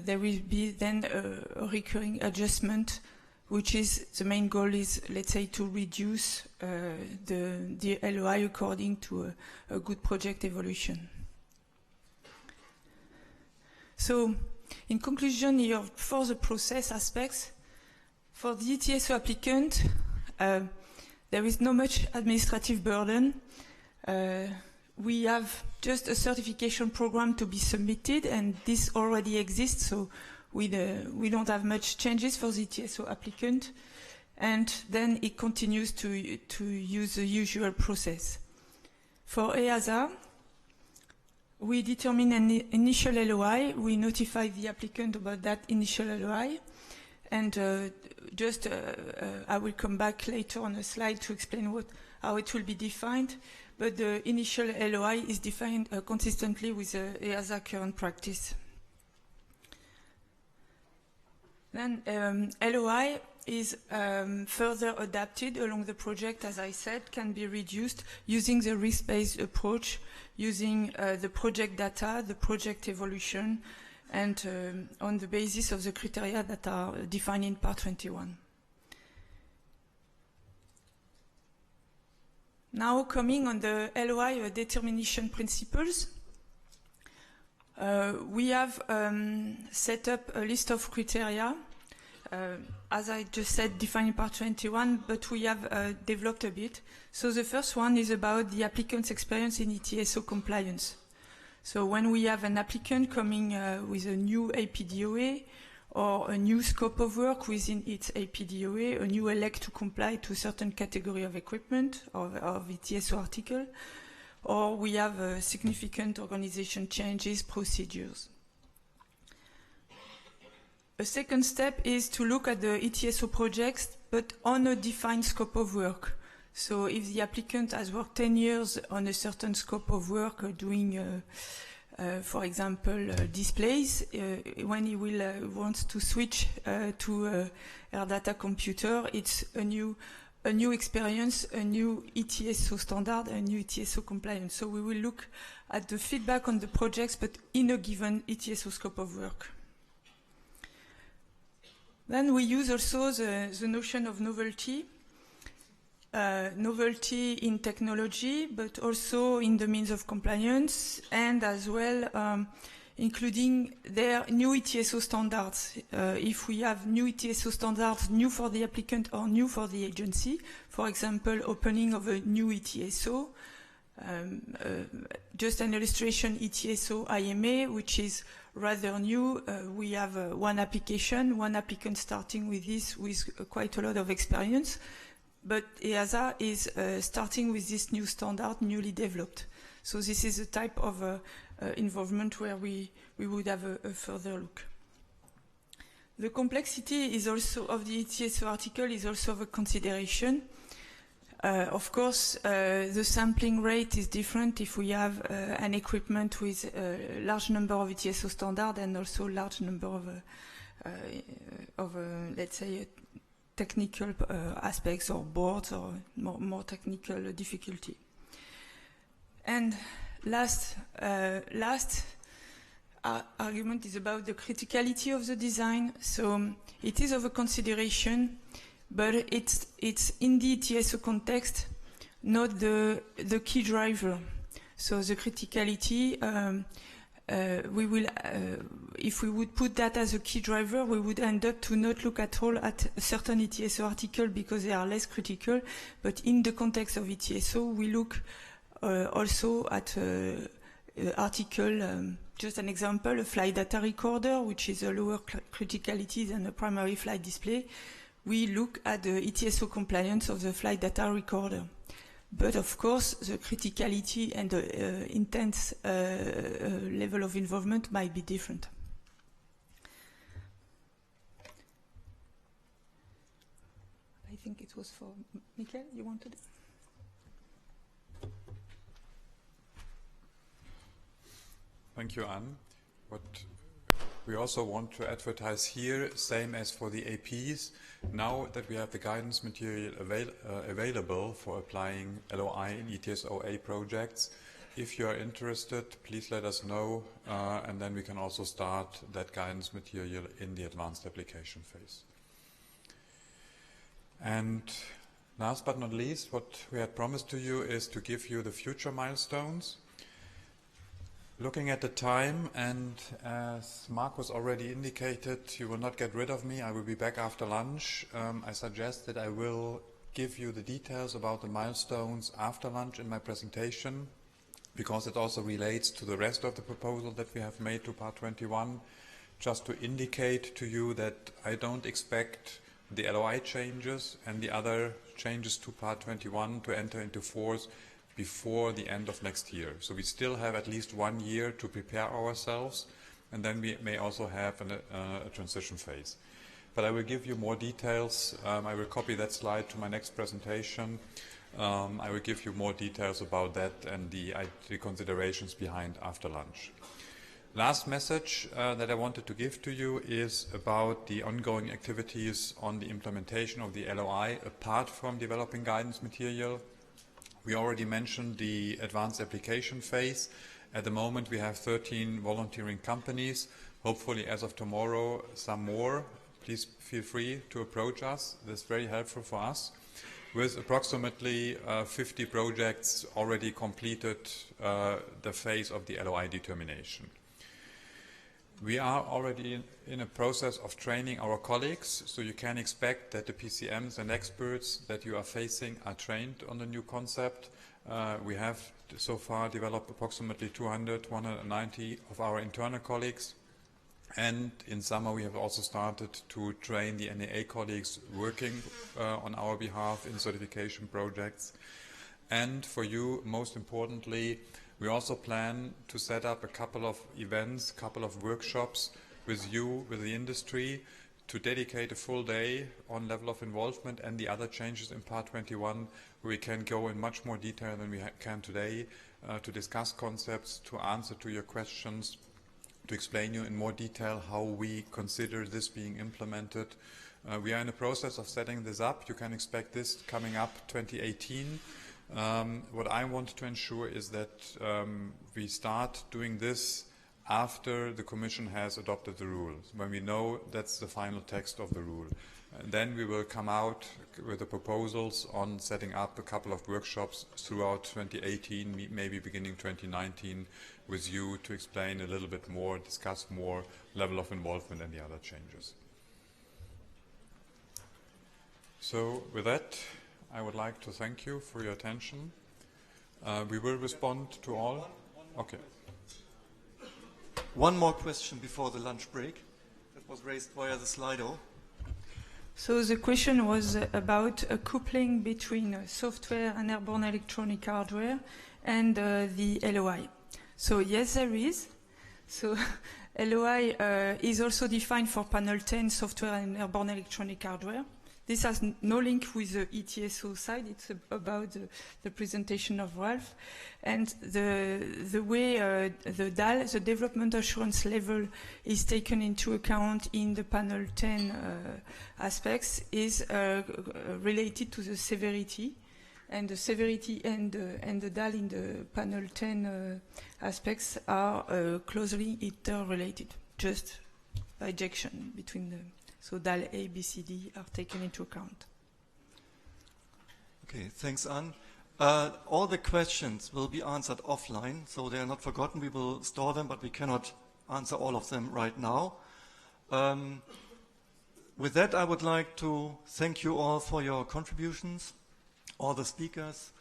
Speaker 11: there will be then a recurring adjustment, which is the main goal is, let's say, to reduce the LOI according to a good project evolution. So, in conclusion here, for the process aspects, for the ETSO applicant, there is not much administrative burden. We have just a certification program to be submitted, and this already exists, so we don't have much changes for the ETSO applicant. And then it continues to use the usual process. For EASA, we determine an initial LOI. We notify the applicant about that initial LOI. And I will come back later on a slide to explain how it will be defined. But the initial LOI is defined consistently with the EASA current practice. Then LOI is further adapted along the project, as I said, can be reduced using the risk-based approach, using the project data, the project evolution, and on the basis of the criteria that are defined in Part 21. Now coming on the LOI determination principles, we have set up a list of criteria, as I just said, defined in Part 21, but we have developed a bit. So the first one is about the applicant's experience in ETSO compliance. So when we have an applicant coming with a new APDOA or a new scope of work within its APDOA, a new elect to comply to a certain category of equipment of ETSO article, or we have significant organization changes, procedures. A second step is to look at the ETSO projects, but on a defined scope of work. So if the applicant has worked 10 years on a certain scope of work, doing, for example, displays, when he will want to switch to Air Data Computer, it's a new experience, a new ETSO standard, a new ETSO compliance. So we will look at the feedback on the projects, but in a given ETSO scope of work. Then we use also the notion of novelty. Novelty in technology, but also in the means of compliance, and as well including their new ETSO standards. If we have new ETSO standards, new for the applicant or new for the agency, for example, opening of a new ETSO, just an illustration, ETSO IMA, which is rather new. We have one applicant starting with this with quite a lot of experience. But EASA is starting with this new standard, newly developed. So this is a type of involvement where we would have a further look. The complexity is also of the ETSO article is also a consideration. Of course, the sampling rate is different if we have an equipment with a large number of ETSO standards and also large number of let's say, technical aspects or boards or more technical difficulty. And last argument is about the criticality of the design. So it is of a consideration, but it's in the ETSO context, not the key driver. So the criticality, we will, if we would put that as a key driver, we would end up to not look at all at a certain ETSO article because they are less critical. But in the context of ETSO, we look also at article, just an example, a flight data recorder, which is a lower criticality than a primary flight display. We look at the ETSO compliance of the flight data recorder. But of course, the criticality and the intense level of involvement might be different. I think it was for Michael, you wanted?
Speaker 3: Thank you, Anne. What we also want to advertise here, same as for the APs, now that we have the guidance material available for applying LOI in ETSOA projects, if you are interested, please let us know, and then we can also start that guidance material in the advanced application phase. And last but not least, what we had promised to you is to give you the future milestones. Looking at the time, and as Marcus already indicated, you will not get rid of me. I will be back after lunch. I suggest that I will give you the details about the milestones after lunch in my presentation, because it also relates to the rest of the proposal that we have made to Part 21, just to indicate to you that I don't expect the LOI changes and the other changes to Part 21 to enter into force before the end of next year. So we still have at least 1 year to prepare ourselves, and then we may also have a transition phase. but I will give you more details. I will copy that slide to my next presentation. I will give you more details about that and the considerations behind after lunch. Last message that I wanted to give to you is about the ongoing activities on the implementation of the LOI apart from developing guidance material. We already mentioned the advanced application phase. At the moment we have 13 volunteering companies. Hopefully as of tomorrow some more. Please feel free to approach us. That's very helpful for us. With approximately 50 projects already completed the phase of the LOI determination. We are already in a process of training our colleagues, so you can expect that the PCMs and experts that you are facing are trained on the new concept. We have so far developed approximately 200, 190 of our internal colleagues. And in summer we have also started to train the NAA colleagues working on our behalf in certification projects. And for you, most importantly, we also plan to set up a couple of events, a couple of workshops with you, with the industry, to dedicate a full day on level of involvement and the other changes in Part 21, where we can go in much more detail than we can today to discuss concepts, to answer to your questions, to explain you in more detail how we consider this being implemented. We are in the process of setting this up. You can expect this coming up 2018. What I want to ensure is that we start doing this after the Commission has adopted the rules, when we know that's the final text of the rule. And then we will come out with the proposals on setting up a couple of workshops throughout 2018, maybe beginning 2019, with you to explain a little bit more, discuss more level of involvement and the other changes. So with that, I would like to thank you for your attention. We will respond to all. Okay.
Speaker 1: One more question before the lunch break that was raised via the Slido.
Speaker 11: So the question was about a coupling between software and airborne electronic hardware and the LOI. So yes, there is. So LOI is also defined for panel 10 software and airborne electronic hardware. This has no link with the ETSO side. It's about the presentation of Ralph. And the way the DAL, the development assurance level, is taken into account in the panel 10 aspects is related to the severity. And the severity and the DAL in the panel 10 aspects are closely interrelated, just by ejection between them. So DAL A, B, C, D are taken into account.
Speaker 1: Okay, thanks, Anne. All the questions will be answered offline, so they are not forgotten. We will store them, but we cannot answer all of them right now. With that, I would like to thank you all for your contributions, all the speakers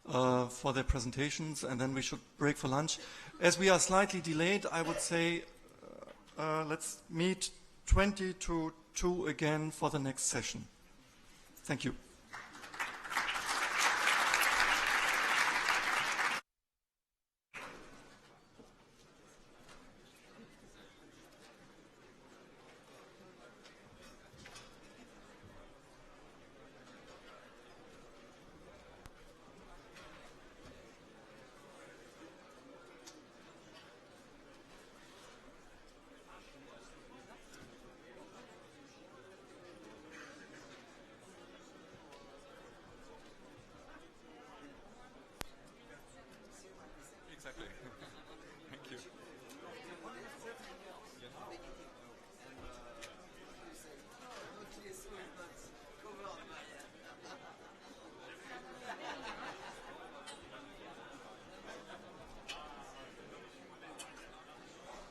Speaker 1: for their presentations, and then we should break for lunch. As we are slightly delayed, I would say let's meet 20 to 2 again for the next session. Thank you.